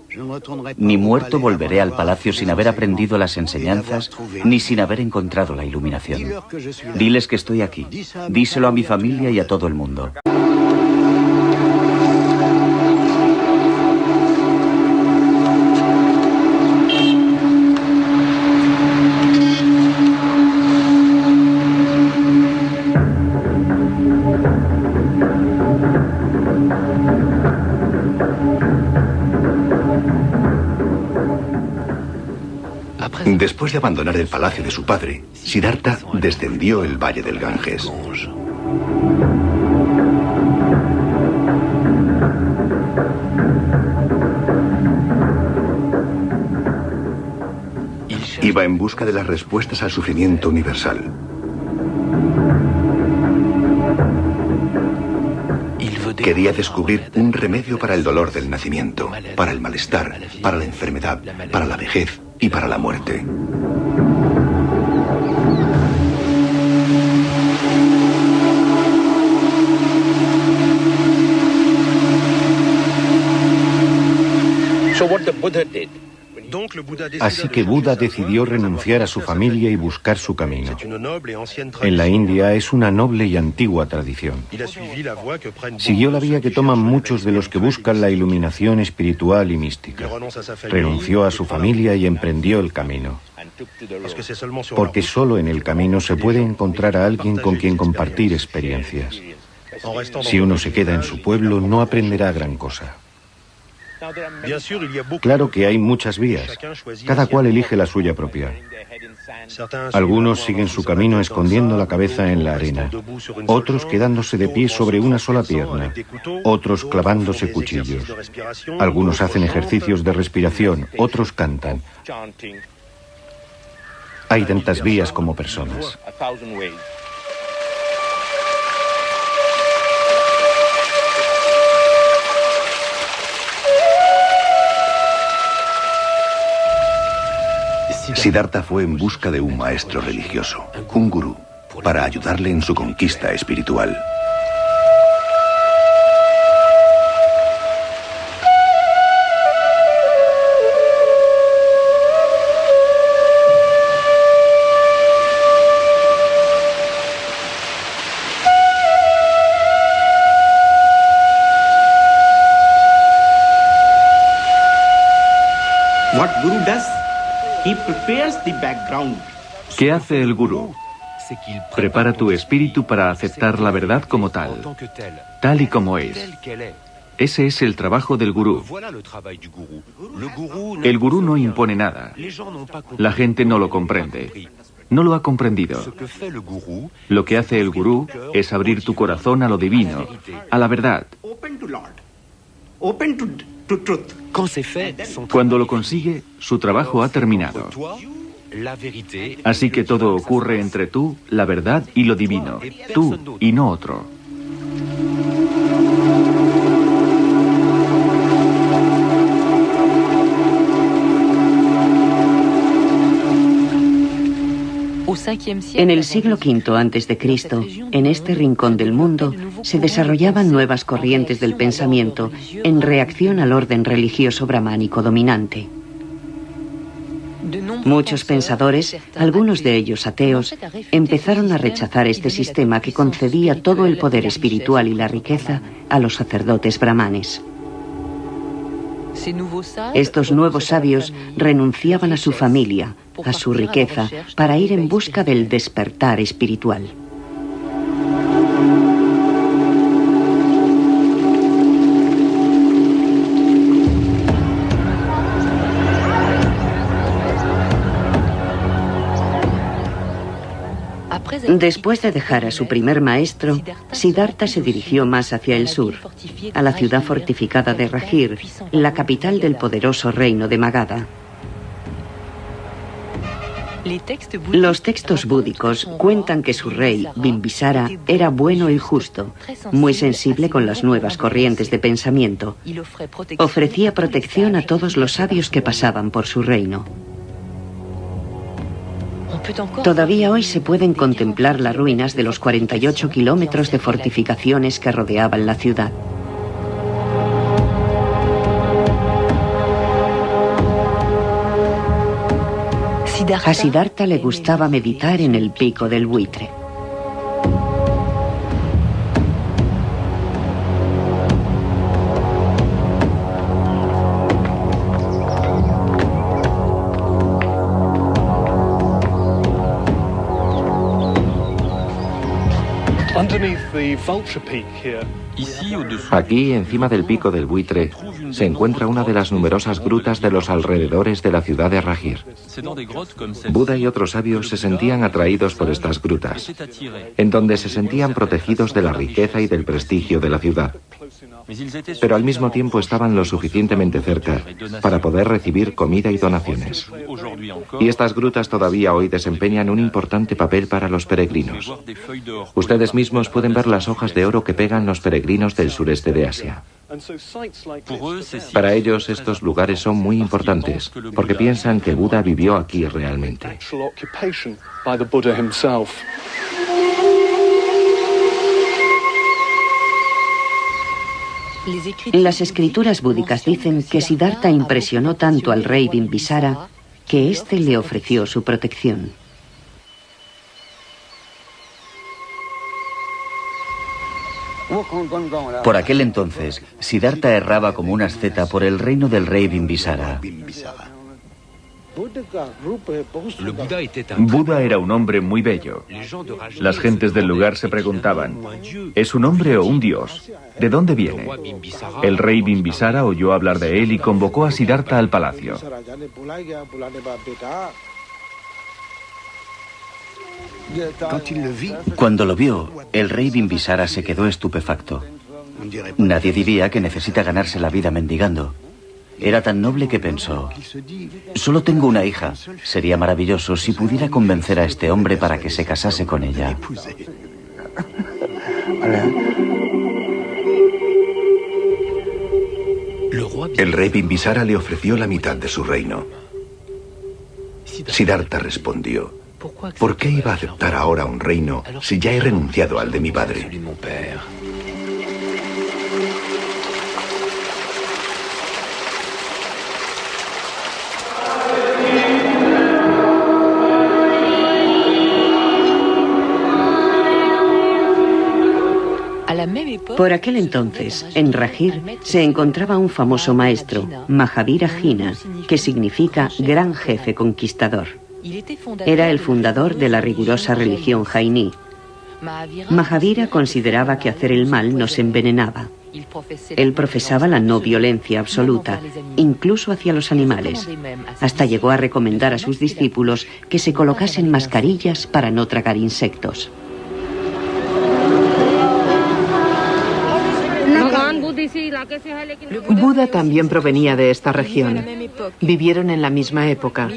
Ni muerto volveré al palacio sin haber aprendido las enseñanzas ni sin haber encontrado la iluminación. Diles que estoy aquí. Díselo a mi familia y a todo el mundo. Después de abandonar el palacio de su padre, Siddhartha descendió el valle del Ganges. Iba en busca de las respuestas al sufrimiento universal. Quería descubrir un remedio para el dolor del nacimiento, para el malestar, para la enfermedad, para la vejez y para la muerte. Así que Buda decidió renunciar a su familia y buscar su camino. En la India es una noble y antigua tradición. Siguió la vía que toman muchos de los que buscan la iluminación espiritual y mística. Renunció a su familia y emprendió el camino. Porque solo en el camino se puede encontrar a alguien con quien compartir experiencias. Si uno se queda en su pueblo, no aprenderá gran cosa. Claro que hay muchas vías. Cada cual elige la suya propia. Algunos siguen su camino escondiendo la cabeza en la arena. Otros quedándose de pie sobre una sola pierna. Otros clavándose cuchillos. Algunos hacen ejercicios de respiración. Otros cantan. Hay tantas vías como personas. Siddhartha fue en busca de un maestro religioso, un gurú, para ayudarle en su conquista espiritual. What guru does? He prepares the background. ¿Qué hace el gurú? Prepara tu espíritu para aceptar la verdad como tal y como es. Ese es el trabajo del gurú. El gurú no impone nada. La gente no lo comprende. No lo ha comprendido. Lo que hace el gurú es abrir tu corazón a lo divino, a la verdad. Cuando lo consigue, su trabajo ha terminado. Así que todo ocurre entre tú, la verdad y lo divino. Tú y no otro. En el siglo V a.C., en este rincón del mundo, se desarrollaban nuevas corrientes del pensamiento en reacción al orden religioso brahmánico dominante. Muchos pensadores, algunos de ellos ateos, empezaron a rechazar este sistema que concedía todo el poder espiritual y la riqueza a los sacerdotes brahmanes. Estos nuevos sabios renunciaban a su familia, a su riqueza, para ir en busca del despertar espiritual. Después de dejar a su primer maestro, Siddhartha se dirigió más hacia el sur, a la ciudad fortificada de Rajir, la capital del poderoso reino de Magadha. Los textos búdicos cuentan que su rey, Bimbisara, era bueno y justo, muy sensible con las nuevas corrientes de pensamiento. Ofrecía protección a todos los sabios que pasaban por su reino. Todavía hoy se pueden contemplar las ruinas de los 48 kilómetros de fortificaciones que rodeaban la ciudad. A Siddhartha le gustaba meditar en el pico del buitre. Aquí, encima del pico del buitre, se encuentra una de las numerosas grutas de los alrededores de la ciudad de Rajir. Buda y otros sabios se sentían atraídos por estas grutas, en donde se sentían protegidos de la riqueza y del prestigio de la ciudad. Pero al mismo tiempo estaban lo suficientemente cerca para poder recibir comida y donaciones. Y estas grutas todavía hoy desempeñan un importante papel para los peregrinos. Ustedes mismos pueden ver las hojas de oro que pegan los peregrinos del sureste de Asia. Para ellos estos lugares son muy importantes, porque piensan que Buda vivió aquí realmente. Las escrituras búdicas dicen que Siddhartha impresionó tanto al rey Bimbisara que éste le ofreció su protección. Por aquel entonces, Siddhartha erraba como una asceta por el reino del rey Bimbisara. Buda era un hombre muy bello. Las gentes del lugar se preguntaban, ¿es un hombre o un dios? ¿De dónde viene? El rey Bimbisara oyó hablar de él y convocó a Siddhartha al palacio. Cuando lo vio, el rey Bimbisara se quedó estupefacto. Nadie diría que necesita ganarse la vida mendigando. Era tan noble que pensó, solo tengo una hija. Sería maravilloso si pudiera convencer a este hombre para que se casase con ella. El rey Bimbisara le ofreció la mitad de su reino. Siddhartha respondió, ¿por qué iba a aceptar ahora un reino si ya he renunciado al de mi padre? Por aquel entonces, en Rajir, se encontraba un famoso maestro, Mahavira Jina, que significa gran jefe conquistador. Era el fundador de la rigurosa religión jainí. Mahavira consideraba que hacer el mal nos envenenaba. Él profesaba la no violencia absoluta, incluso hacia los animales. Hasta llegó a recomendar a sus discípulos que se colocasen mascarillas para no tragar insectos. Buda también provenía de esta región. Vivieron en la misma época,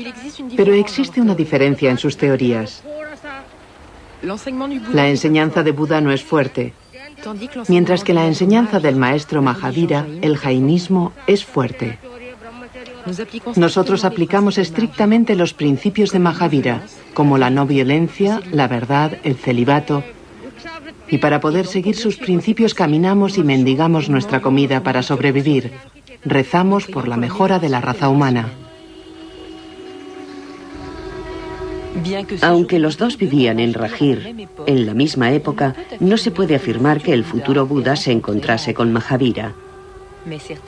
pero existe una diferencia en sus teorías. La enseñanza de Buda no es fuerte, mientras que la enseñanza del maestro Mahavira, el jainismo, es fuerte. Nosotros aplicamos estrictamente los principios de Mahavira, como la no violencia, la verdad, el celibato. Y para poder seguir sus principios caminamos y mendigamos nuestra comida para sobrevivir. Rezamos por la mejora de la raza humana. Aunque los dos vivían en Rajir, en la misma época, no se puede afirmar que el futuro Buda se encontrase con Mahavira.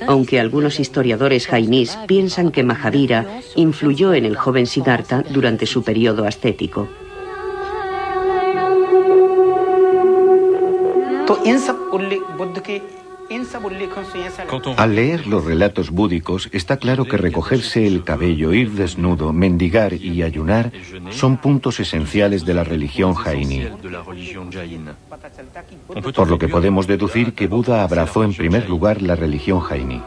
Aunque algunos historiadores jainís piensan que Mahavira influyó en el joven Siddhartha durante su periodo ascético. Al leer los relatos búdicos, está claro que recogerse el cabello, ir desnudo, mendigar y ayunar son puntos esenciales de la religión jainí. Por lo que podemos deducir que Buda abrazó en primer lugar la religión jainí.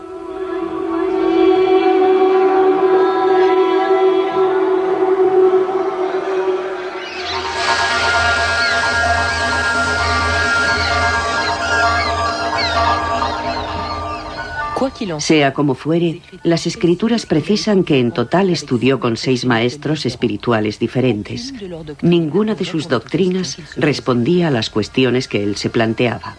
Sea como fuere, las escrituras precisan que en total estudió con 6 maestros espirituales diferentes. Ninguna de sus doctrinas respondía a las cuestiones que él se planteaba.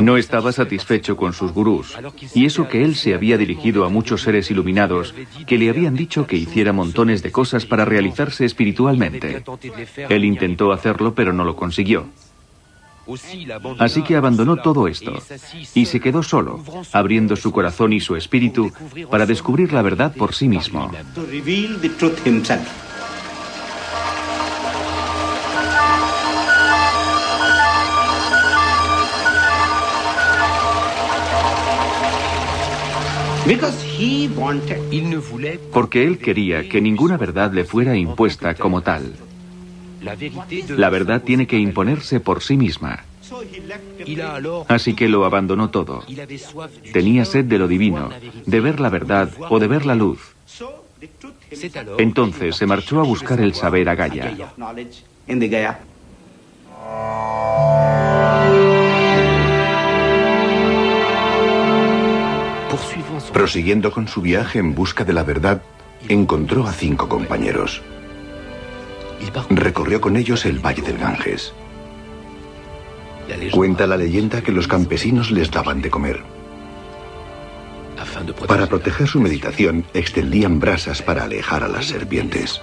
No estaba satisfecho con sus gurús, y eso que él se había dirigido a muchos seres iluminados que le habían dicho que hiciera montones de cosas para realizarse espiritualmente. Él intentó hacerlo, pero no lo consiguió. Así que abandonó todo esto y se quedó solo, abriendo su corazón y su espíritu para descubrir la verdad por sí mismo. Porque él quería que ninguna verdad le fuera impuesta como tal. La verdad tiene que imponerse por sí misma. Así que lo abandonó todo. Tenía sed de lo divino, de ver la verdad o de ver la luz. Entonces se marchó a buscar el saber a Gaya. Prosiguiendo con su viaje en busca de la verdad, encontró a 5 compañeros. Recorrió con ellos el valle del Ganges. Cuenta la leyenda que los campesinos les daban de comer. Para proteger su meditación, extendían brasas para alejar a las serpientes.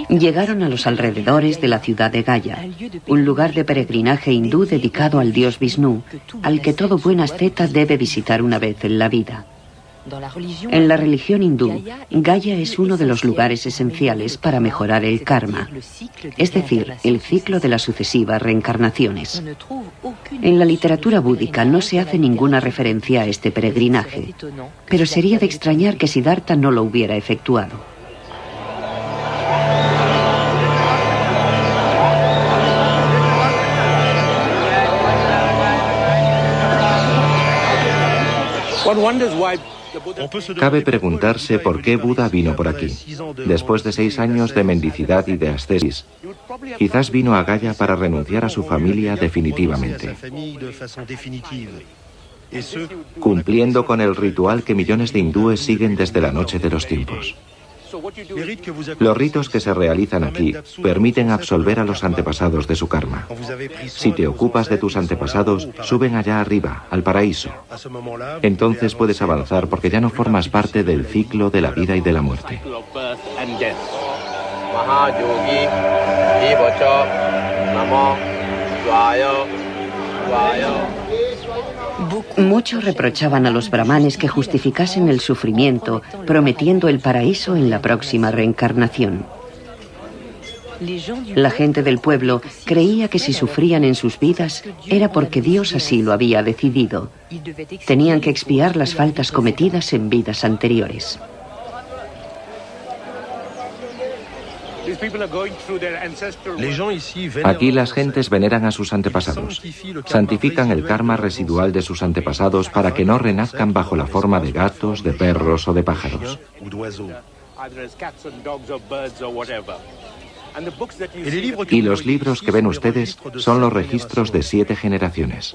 Llegaron a los alrededores de la ciudad de Gaya, un lugar de peregrinaje hindú dedicado al dios Vishnu, al que todo buen asceta debe visitar una vez en la vida. En la religión hindú, Gaya es uno de los lugares esenciales para mejorar el karma, es decir, el ciclo de las sucesivas reencarnaciones. En la literatura búdica no se hace ninguna referencia a este peregrinaje, pero sería de extrañar que Siddhartha no lo hubiera efectuado. Cabe preguntarse por qué Buda vino por aquí. Después de 6 años de mendicidad y de ascesis, quizás vino a Gaya para renunciar a su familia definitivamente, cumpliendo con el ritual que millones de hindúes siguen desde la noche de los tiempos. Los ritos que se realizan aquí permiten absolver a los antepasados de su karma. Si te ocupas de tus antepasados, suben allá arriba, al paraíso. Entonces puedes avanzar porque ya no formas parte del ciclo de la vida y de la muerte. Muchos reprochaban a los brahmanes que justificasen el sufrimiento, prometiendo el paraíso en la próxima reencarnación. La gente del pueblo creía que si sufrían en sus vidas era porque Dios así lo había decidido. Tenían que expiar las faltas cometidas en vidas anteriores. Aquí las gentes veneran a sus antepasados. Santifican el karma residual de sus antepasados para que no renazcan bajo la forma de gatos, de perros o de pájaros. Y los libros que ven ustedes son los registros de 7 generaciones.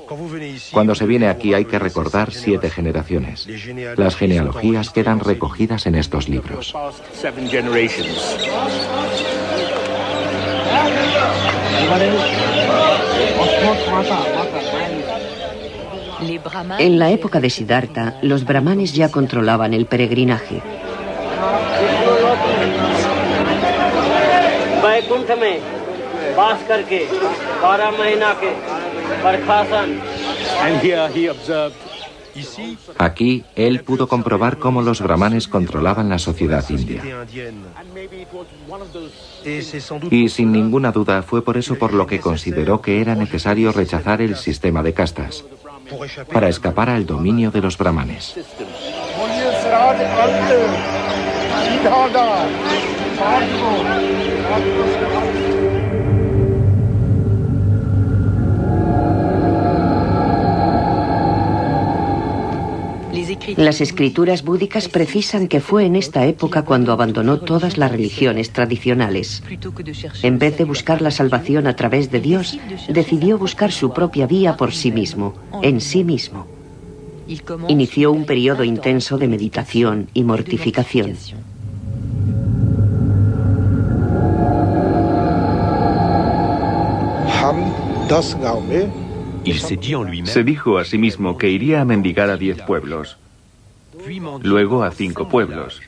Cuando se viene aquí hay que recordar 7 generaciones. Las genealogías quedan recogidas en estos libros. En la época de Siddhartha, los brahmanes ya controlaban el peregrinaje. Aquí él pudo comprobar cómo los brahmanes controlaban la sociedad india. Y sin ninguna duda fue por eso por lo que consideró que era necesario rechazar el sistema de castas, para escapar al dominio de los brahmanes. Las escrituras búdicas precisan que fue en esta época cuando abandonó todas las religiones tradicionales. En vez de buscar la salvación a través de Dios, decidió buscar su propia vía por sí mismo, en sí mismo. Inició un periodo intenso de meditación y mortificación. Se dijo a sí mismo que iría a mendigar a 10 pueblos, luego a 5 pueblos,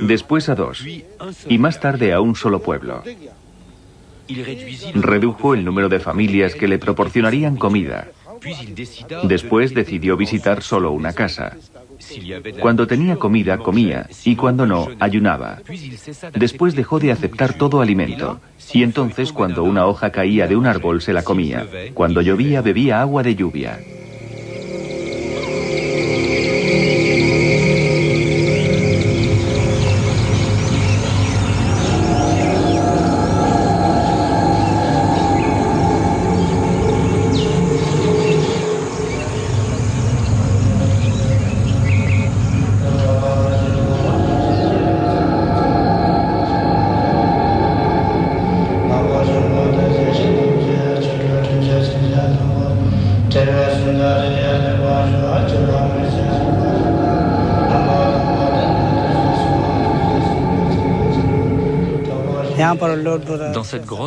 después a 2 y más tarde a un solo pueblo. Redujo el número de familias que le proporcionarían comida. Después decidió visitar solo una casa. Cuando tenía comida, comía, y cuando no, ayunaba. Después dejó de aceptar todo alimento, y entonces cuando una hoja caía de un árbol se la comía. Cuando llovía, bebía agua de lluvia.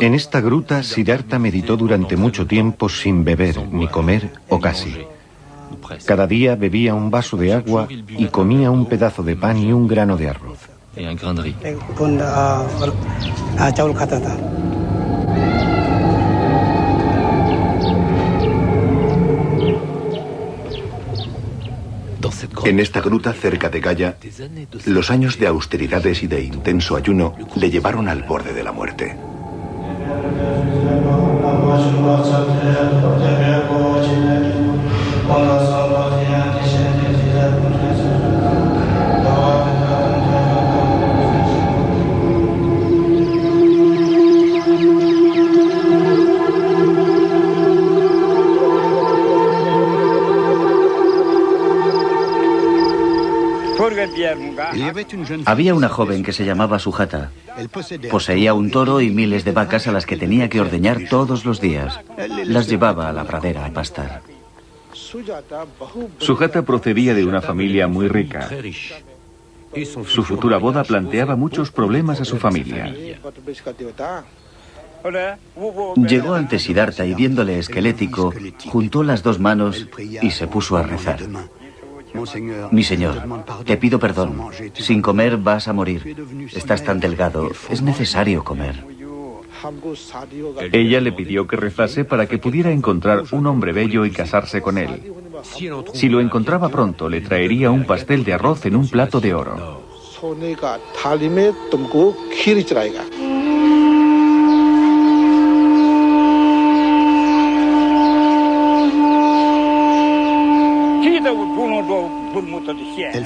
En esta gruta, Siddhartha meditó durante mucho tiempo sin beber ni comer o casi. Cada día bebía un vaso de agua y comía un pedazo de pan y un grano de arroz. En esta gruta cerca de Gaya, los años de austeridades y de intenso ayuno le llevaron al borde de la muerte. Había una joven que se llamaba Sujata. Poseía un toro y miles de vacas a las que tenía que ordeñar todos los días. Las llevaba a la pradera a pastar. Sujata procedía de una familia muy rica. Su futura boda planteaba muchos problemas a su familia. Llegó ante Siddhartha y viéndole esquelético, juntó las dos manos y se puso a rezar. Mi señor, te pido perdón. Sin comer vas a morir. Estás tan delgado. Es necesario comer. Ella le pidió que rezase para que pudiera encontrar un hombre bello y casarse con él. Si lo encontraba pronto, le traería un pastel de arroz en un plato de oro.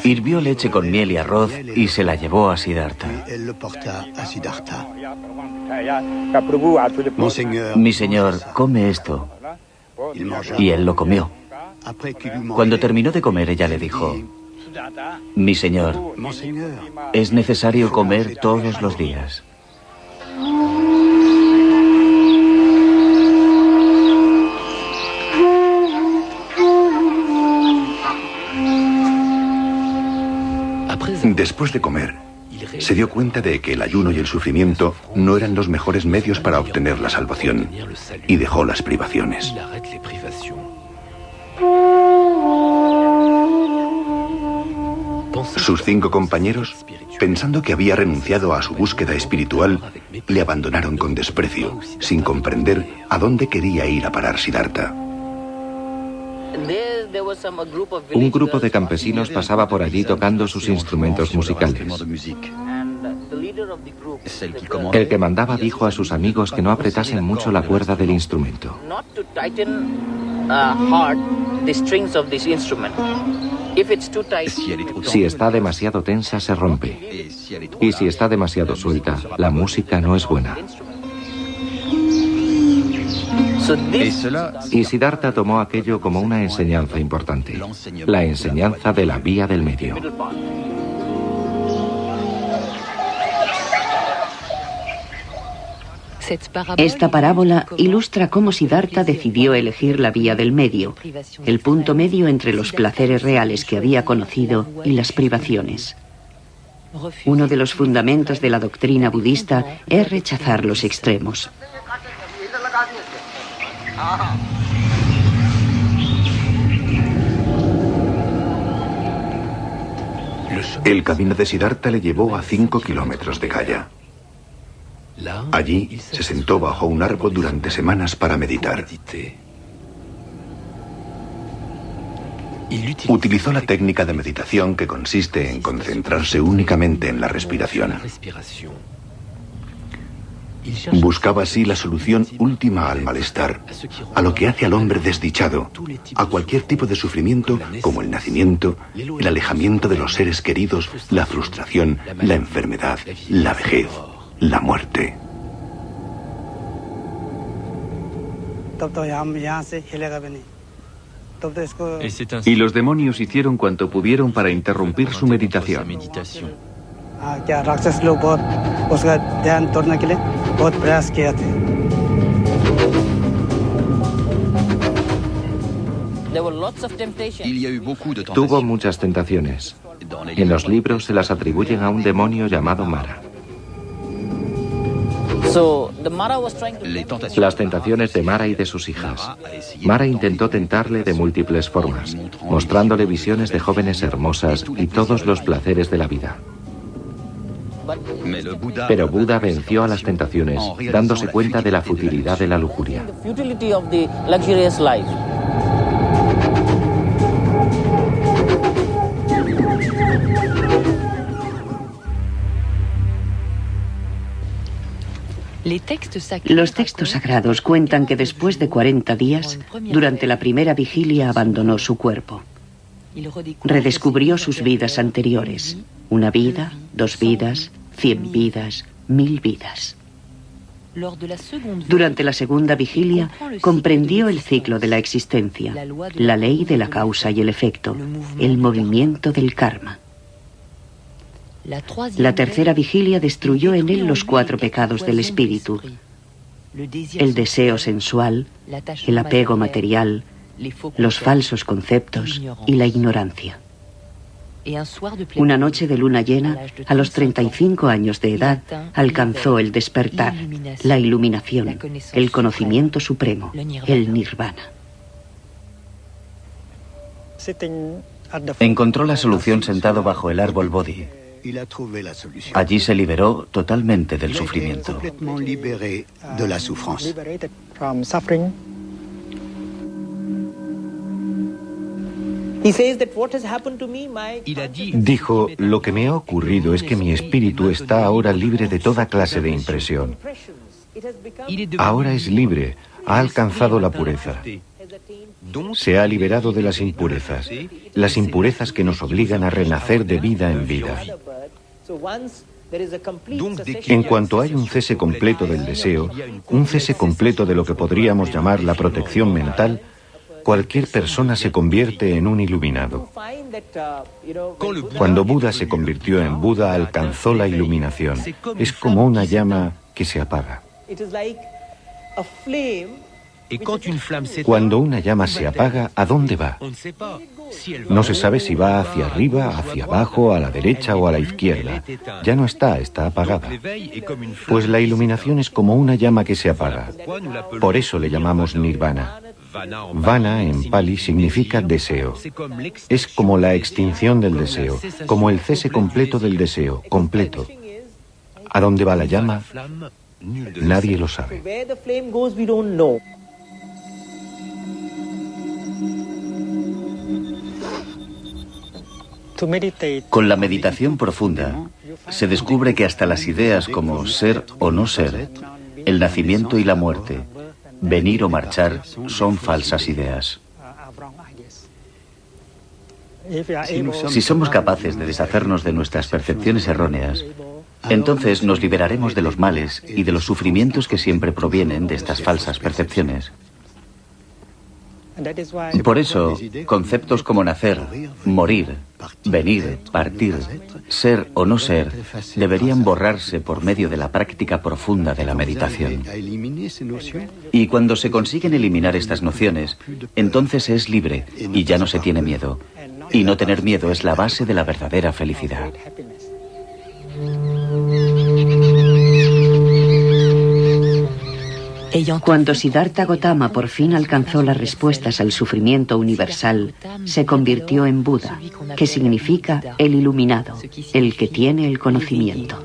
Hirvió leche con miel y arroz y se la llevó a Siddhartha. Mi señor, come esto. Y él lo comió. Cuando terminó de comer, ella le dijo: mi señor, es necesario comer todos los días. Después de comer, se dio cuenta de que el ayuno y el sufrimiento no eran los mejores medios para obtener la salvación, y dejó las privaciones. Sus 5 compañeros, pensando que había renunciado a su búsqueda espiritual, le abandonaron con desprecio, sin comprender a dónde quería ir a parar Siddhartha. Un grupo de campesinos pasaba por allí tocando sus instrumentos musicales. El que mandaba dijo a sus amigos que no apretasen mucho la cuerda del instrumento. Si está demasiado tensa, se rompe. Y si está demasiado suelta, la música no es buena. Y Siddhartha tomó aquello como una enseñanza importante, la enseñanza de la vía del medio. Esta parábola ilustra cómo Siddhartha decidió elegir la vía del medio, el punto medio entre los placeres reales que había conocido y las privaciones. Uno de los fundamentos de la doctrina budista es rechazar los extremos. El camino de Siddhartha le llevó a 5 kilómetros de Gaya. Allí se sentó bajo un árbol durante semanas para meditar. Utilizó la técnica de meditación que consiste en concentrarse únicamente en la respiración. Buscaba así la solución última al malestar, a lo que hace al hombre desdichado, a cualquier tipo de sufrimiento como el nacimiento, el alejamiento de los seres queridos, la frustración, la enfermedad, la vejez, la muerte. Y los demonios hicieron cuanto pudieron para interrumpir su meditación. Tuvo muchas tentaciones. En los libros se las atribuyen a un demonio llamado Mara. Las tentaciones de Mara y de sus hijas. Mara intentó tentarle de múltiples formas, mostrándole visiones de jóvenes hermosas y todos los placeres de la vida. Pero Buda venció a las tentaciones, dándose cuenta de la futilidad de la lujuria. Los textos sagrados cuentan que después de 40 días, durante la primera vigilia abandonó su cuerpo. Redescubrió sus vidas anteriores. 1 vida, 2 vidas, 100 vidas, 1000 vidas. Durante la segunda vigilia, comprendió el ciclo de la existencia, la ley de la causa y el efecto, el movimiento del karma. La tercera vigilia destruyó en él los 4 pecados del espíritu: el deseo sensual, el apego material, los falsos conceptos y la ignorancia. Una noche de luna llena, a los 35 años de edad, alcanzó el despertar, la iluminación, el conocimiento supremo, el nirvana. Encontró la solución sentado bajo el árbol Bodhi. Allí se liberó totalmente del sufrimiento. Dijo, lo que me ha ocurrido es que mi espíritu está ahora libre de toda clase de impresión. Ahora es libre, ha alcanzado la pureza. Se ha liberado de las impurezas que nos obligan a renacer de vida en vida. En cuanto hay un cese completo del deseo, un cese completo de lo que podríamos llamar la protección mental, cualquier persona se convierte en un iluminado. Cuando Buda se convirtió en Buda, alcanzó la iluminación. Es como una llama que se apaga. Cuando una llama se apaga, ¿a dónde va? No se sabe si va hacia arriba, hacia abajo, a la derecha o a la izquierda. Ya no está apagada. Pues la iluminación es como una llama que se apaga. Por eso le llamamos nirvana. Vana en pali significa deseo. Es como la extinción del deseo, como el cese completo del deseo, completo. ¿A dónde va la llama? Nadie lo sabe. Con la meditación profunda, se descubre que hasta las ideas como ser o no ser, el nacimiento y la muerte, venir o marchar, son falsas ideas. Si somos capaces de deshacernos de nuestras percepciones erróneas, entonces nos liberaremos de los males y de los sufrimientos que siempre provienen de estas falsas percepciones. Por eso, conceptos como nacer, morir, venir, partir, ser o no ser, deberían borrarse por medio de la práctica profunda de la meditación. Y cuando se consiguen eliminar estas nociones, entonces se es libre y ya no se tiene miedo. Y no tener miedo es la base de la verdadera felicidad. Cuando Siddhartha Gautama por fin alcanzó las respuestas al sufrimiento universal, se convirtió en Buda, que significa el iluminado, el que tiene el conocimiento.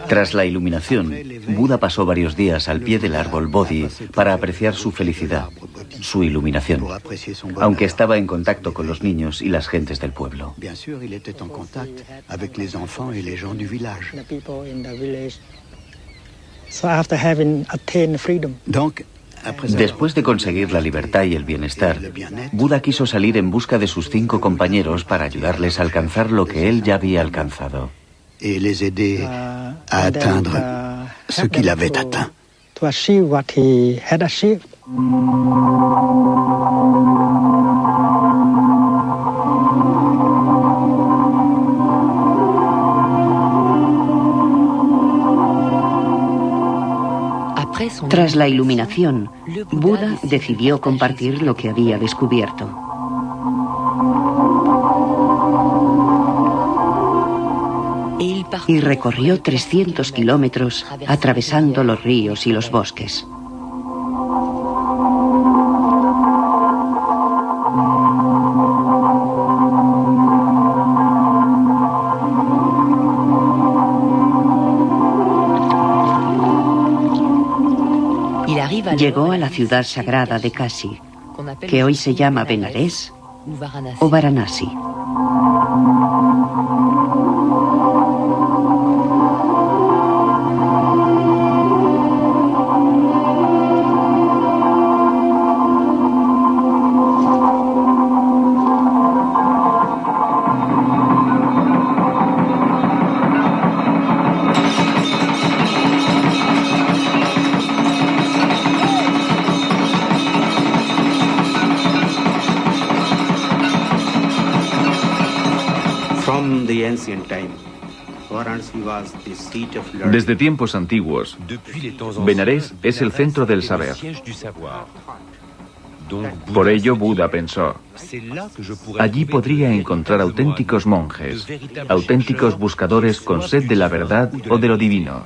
Tras la iluminación, Buda pasó varios días al pie del árbol Bodhi para apreciar su felicidad, su iluminación, aunque estaba en contacto con los niños y las gentes del pueblo. Después de conseguir la libertad y el bienestar, Buda quiso salir en busca de sus 5 compañeros para ayudarles a alcanzar lo que él ya había alcanzado. Et les aider à atteindre ce qu'il avait atteint. Tras la iluminación, Buda decidió compartir lo que había descubierto. Y recorrió 300 kilómetros atravesando los ríos y los bosques. Llegó a la ciudad sagrada de Kashi, que hoy se llama Benares o Varanasi. Desde tiempos antiguos, Benares es el centro del saber. Por ello, Buda pensó, allí podría encontrar auténticos monjes, auténticos buscadores con sed de la verdad o de lo divino.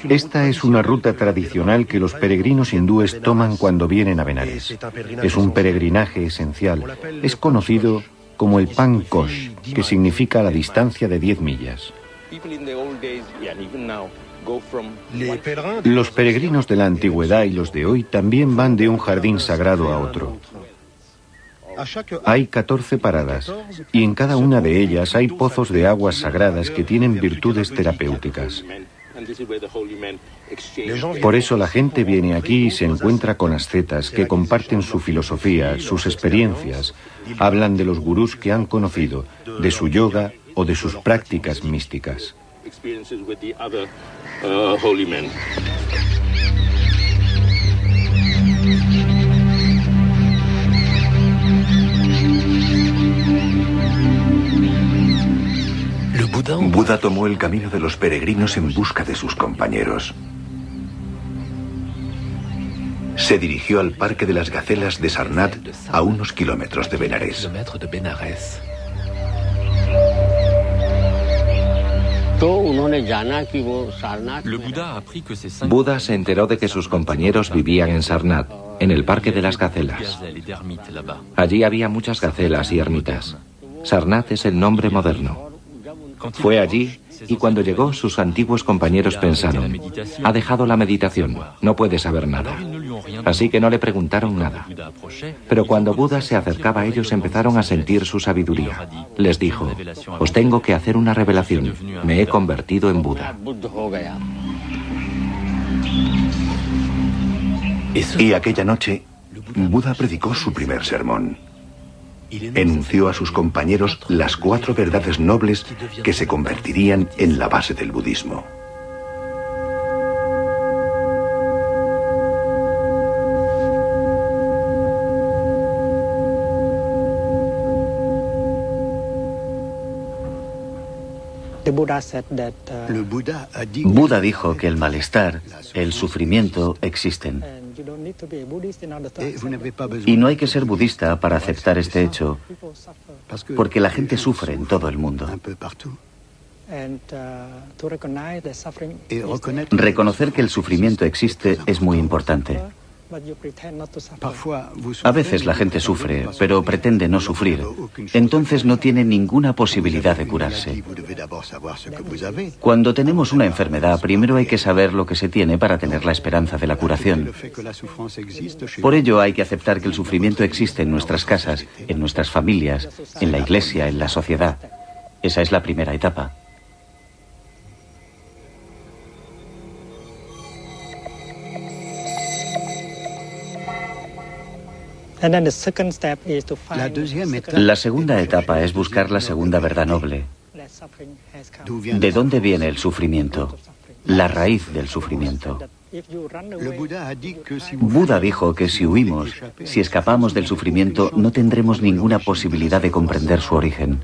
Esta es una ruta tradicional que los peregrinos hindúes toman cuando vienen a Benares. Es un peregrinaje esencial. Es conocido como el Pan Kosh, que significa la distancia de 10 millas. Los peregrinos de la antigüedad y los de hoy también van de un jardín sagrado a otro. Hay 14 paradas y en cada una de ellas hay pozos de aguas sagradas que tienen virtudes terapéuticas. Por eso la gente viene aquí y se encuentra con ascetas que comparten su filosofía, sus experiencias, hablan de los gurús que han conocido, de su yoga o de sus prácticas místicas. Buda tomó el camino de los peregrinos en busca de sus compañeros. Se dirigió al Parque de las Gacelas de Sarnath, a unos kilómetros de Benares. Buda se enteró de que sus compañeros vivían en Sarnath, en el Parque de las Gacelas. Allí había muchas gacelas y ermitas. Sarnath es el nombre moderno. Fue allí y cuando llegó, sus antiguos compañeros pensaron: ha dejado la meditación, no puede saber nada. Así que no le preguntaron nada. Pero cuando Buda se acercaba a ellos, empezaron a sentir su sabiduría. Les dijo: os tengo que hacer una revelación. Me he convertido en Buda. Y aquella noche, Buda predicó su primer sermón. Enunció a sus compañeros las 4 verdades nobles que se convertirían en la base del budismo. Buda dijo que el malestar, el sufrimiento existen. Y no hay que ser budista para aceptar este hecho, porque la gente sufre en todo el mundo. Reconocer que el sufrimiento existe es muy importante. A veces la gente sufre, pero pretende no sufrir. Entonces no tiene ninguna posibilidad de curarse. Cuando tenemos una enfermedad, primero hay que saber lo que se tiene para tener la esperanza de la curación. Por ello hay que aceptar que el sufrimiento existe en nuestras casas, en nuestras familias, en la iglesia, en la sociedad. Esa es la primera etapa. La segunda etapa es buscar la segunda verdad noble. ¿De dónde viene el sufrimiento? La raíz del sufrimiento. Buda dijo que si huimos, si escapamos del sufrimiento, no tendremos ninguna posibilidad de comprender su origen.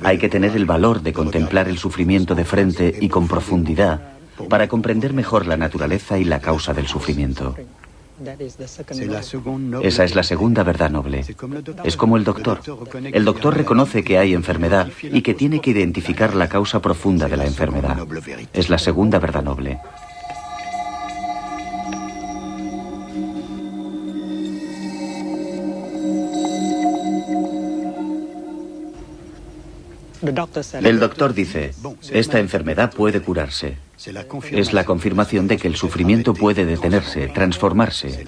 Hay que tener el valor de contemplar el sufrimiento de frente y con profundidad para comprender mejor la naturaleza y la causa del sufrimiento. Esa es la segunda verdad noble. Es como el doctor. El doctor reconoce que hay enfermedad y que tiene que identificar la causa profunda de la enfermedad. Es la segunda verdad noble. El doctor dice: esta enfermedad puede curarse. Es la confirmación de que el sufrimiento puede detenerse, transformarse.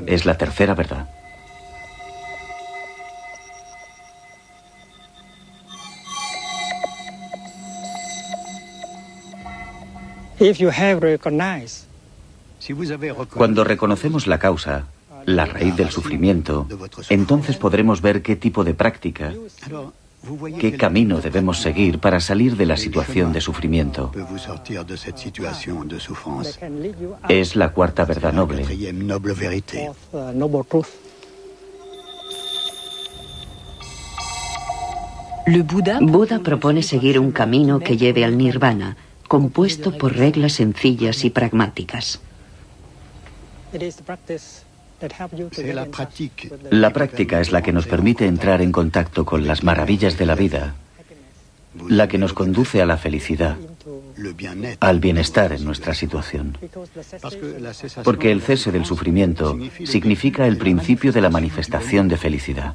Es la tercera verdad. Cuando reconocemos la causa, la raíz del sufrimiento, entonces podremos ver qué tipo de práctica, qué camino debemos seguir para salir de la situación de sufrimiento. Es la cuarta verdad noble. Buda propone seguir un camino que lleve al nirvana, compuesto por reglas sencillas y pragmáticas. La práctica es la que nos permite entrar en contacto con las maravillas de la vida, la que nos conduce a la felicidad, al bienestar en nuestra situación. Porque el cese del sufrimiento significa el principio de la manifestación de felicidad.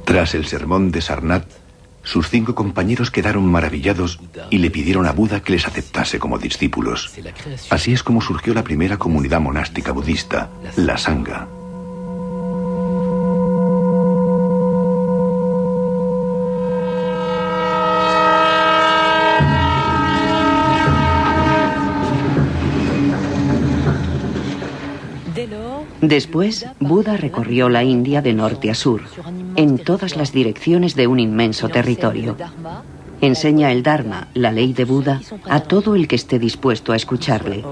Tras el sermón de Sarnath, sus 5 compañeros quedaron maravillados y le pidieron a Buda que les aceptase como discípulos. Así es como surgió la primera comunidad monástica budista, la Sangha. Después, Buda recorrió la India de norte a sur, en todas las direcciones de un inmenso territorio. Enseña el Dharma, la ley de Buda, a todo el que esté dispuesto a escucharle,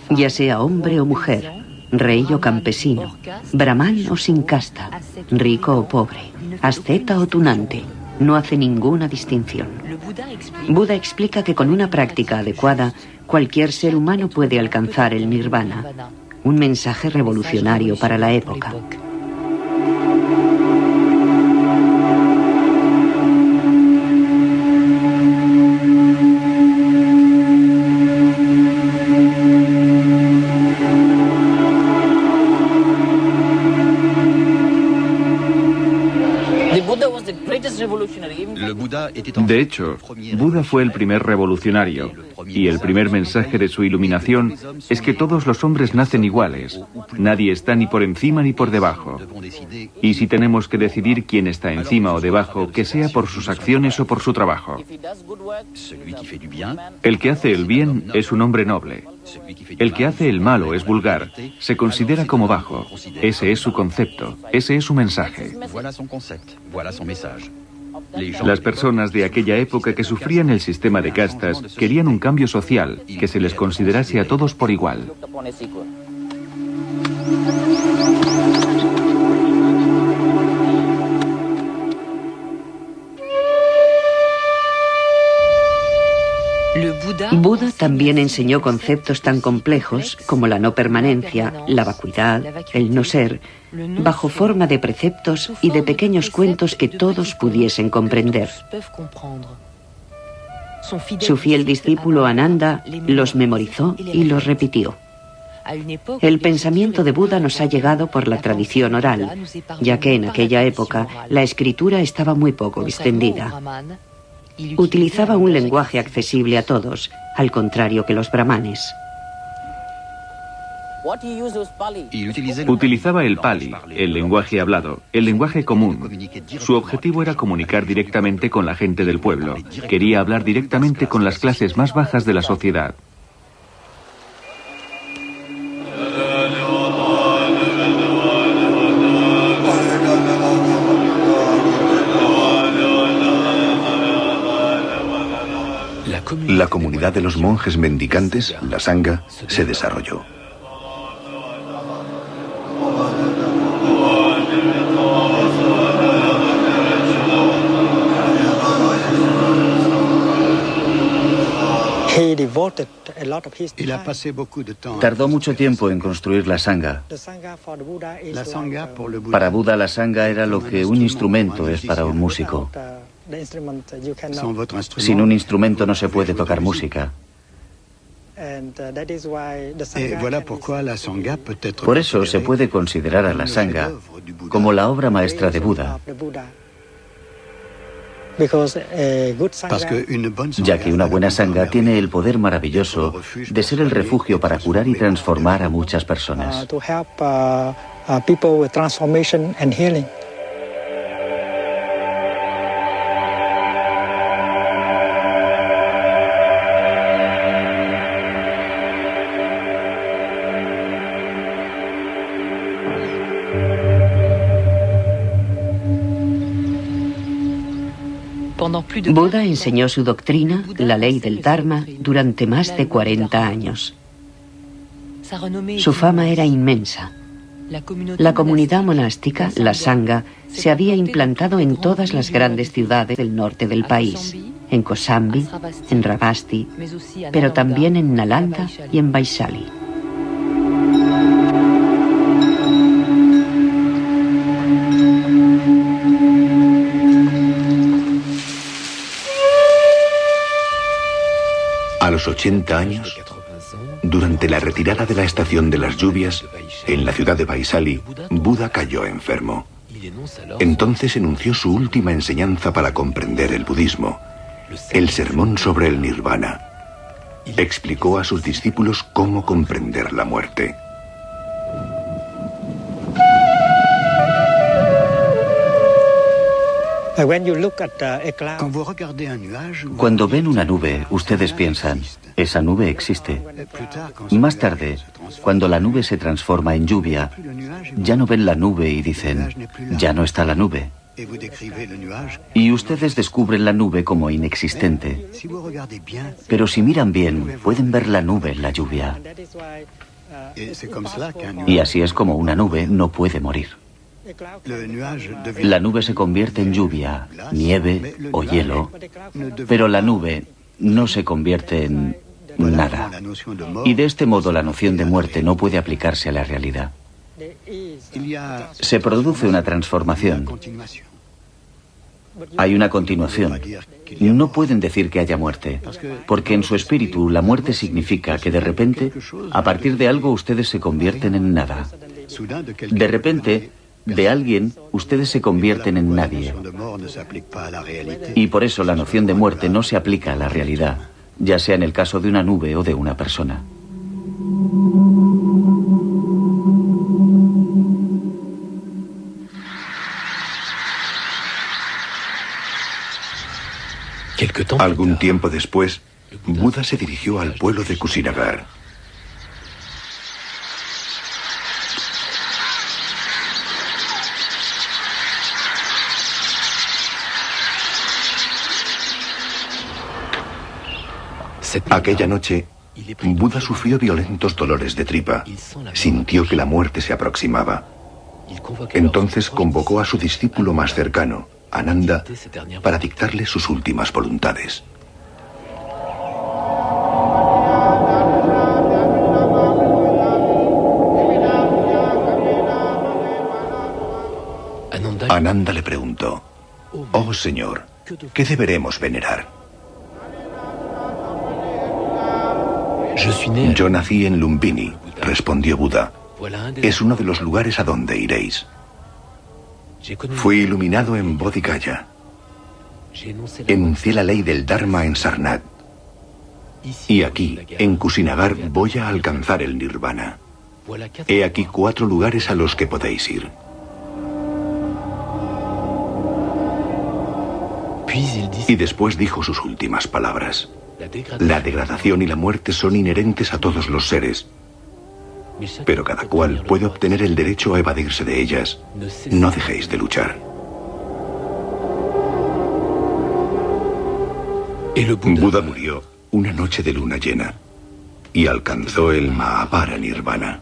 ya sea hombre o mujer, rey o campesino, brahmán o sin casta, rico o pobre, asceta o tunante, no hace ninguna distinción. Buda explica que con una práctica adecuada, cualquier ser humano puede alcanzar el nirvana, un mensaje revolucionario para la época. De hecho, Buda fue el primer revolucionario, y el primer mensaje de su iluminación es que todos los hombres nacen iguales. Nadie está ni por encima ni por debajo. Y si tenemos que decidir quién está encima o debajo, que sea por sus acciones o por su trabajo. El que hace el bien es un hombre noble. El que hace el mal o es vulgar se considera como bajo. Ese es su concepto, ese es su mensaje. Las personas de aquella época que sufrían el sistema de castas querían un cambio social, que se les considerase a todos por igual. Buda también enseñó conceptos tan complejos como la no permanencia, la vacuidad, el no ser, bajo forma de preceptos y de pequeños cuentos que todos pudiesen comprender. Su fiel discípulo Ananda los memorizó y los repitió. El pensamiento de Buda nos ha llegado por la tradición oral, ya que en aquella época la escritura estaba muy poco extendida. Utilizaba un lenguaje accesible a todos, al contrario que los brahmanes. Utilizaba el Pali, el lenguaje hablado, el lenguaje común. Su objetivo era comunicar directamente con la gente del pueblo. Quería hablar directamente con las clases más bajas de la sociedad. La comunidad de los monjes mendicantes, la Sangha, se desarrolló. Tardó mucho tiempo en construir la Sangha. Para Buda, la Sangha era lo que un instrumento es para un músico. Sin un instrumento no se puede tocar música. Por eso se puede considerar a la Sangha como la obra maestra de Buda, ya que una buena Sangha tiene el poder maravilloso de ser el refugio para curar y transformar a muchas personas. Buda enseñó su doctrina, la ley del Dharma, durante más de 40 años. Su fama era inmensa. La comunidad monástica, la Sangha, se había implantado en todas las grandes ciudades del norte del país, en Kosambi, en Ravasti, pero también en Nalanda y en Vaishali. A los 80 años, durante la retirada de la estación de las lluvias, en la ciudad de Vaishali, Buda cayó enfermo. Entonces enunció su última enseñanza para comprender el budismo, el sermón sobre el nirvana. Explicó a sus discípulos cómo comprender la muerte. Cuando ven una nube, ustedes piensan, esa nube existe. Más tarde, cuando la nube se transforma en lluvia, ya no ven la nube y dicen, ya no está la nube. Y ustedes descubren la nube como inexistente. Pero si miran bien, pueden ver la nube en la lluvia. Y así es como una nube no puede morir. La nube se convierte en lluvia, nieve o hielo, pero la nube no se convierte en nada. Y de este modo la noción de muerte no puede aplicarse a la realidad. Se produce una transformación. Hay una continuación. No pueden decir que haya muerte, porque en su espíritu la muerte significa que de repente, a partir de algo, ustedes se convierten en nada. De repente, de alguien, ustedes se convierten en nadie. Y por eso la noción de muerte no se aplica a la realidad, ya sea en el caso de una nube o de una persona. Algún tiempo después, Buda se dirigió al pueblo de Kusinagar. Aquella noche, Buda sufrió violentos dolores de tripa. Sintió que la muerte se aproximaba. Entonces convocó a su discípulo más cercano, Ananda, para dictarle sus últimas voluntades. Ananda le preguntó: «Oh Señor, ¿qué deberemos venerar?» «Yo nací en Lumbini», respondió Buda. «Es uno de los lugares a donde iréis. Fui iluminado en Bodhigaya. Enuncié la ley del Dharma en Sarnath. Y aquí, en Kusinagar, voy a alcanzar el Nirvana. He aquí 4 lugares a los que podéis ir». Y después dijo sus últimas palabras: «La degradación y la muerte son inherentes a todos los seres, pero cada cual puede obtener el derecho a evadirse de ellas. No dejéis de luchar». Buda murió una noche de luna llena y alcanzó el Mahapara Nirvana.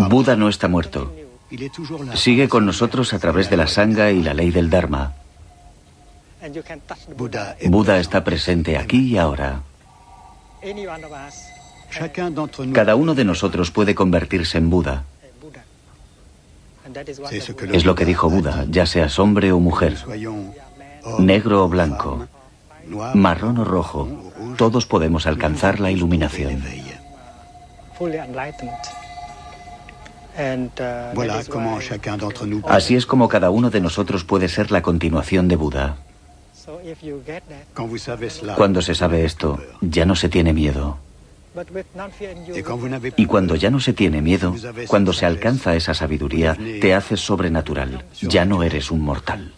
Buda no está muerto. Sigue con nosotros a través de la Sangha y la ley del Dharma. Buda está presente aquí y ahora. Cada uno de nosotros puede convertirse en Buda. Es lo que dijo Buda, ya seas hombre o mujer, negro o blanco, marrón o rojo, todos podemos alcanzar la iluminación. Así es como cada uno de nosotros puede ser la continuación de Buda. Cuando se sabe esto, ya no se tiene miedo. Y cuando ya no se tiene miedo, cuando se alcanza esa sabiduría, te haces sobrenatural. Ya no eres un mortal.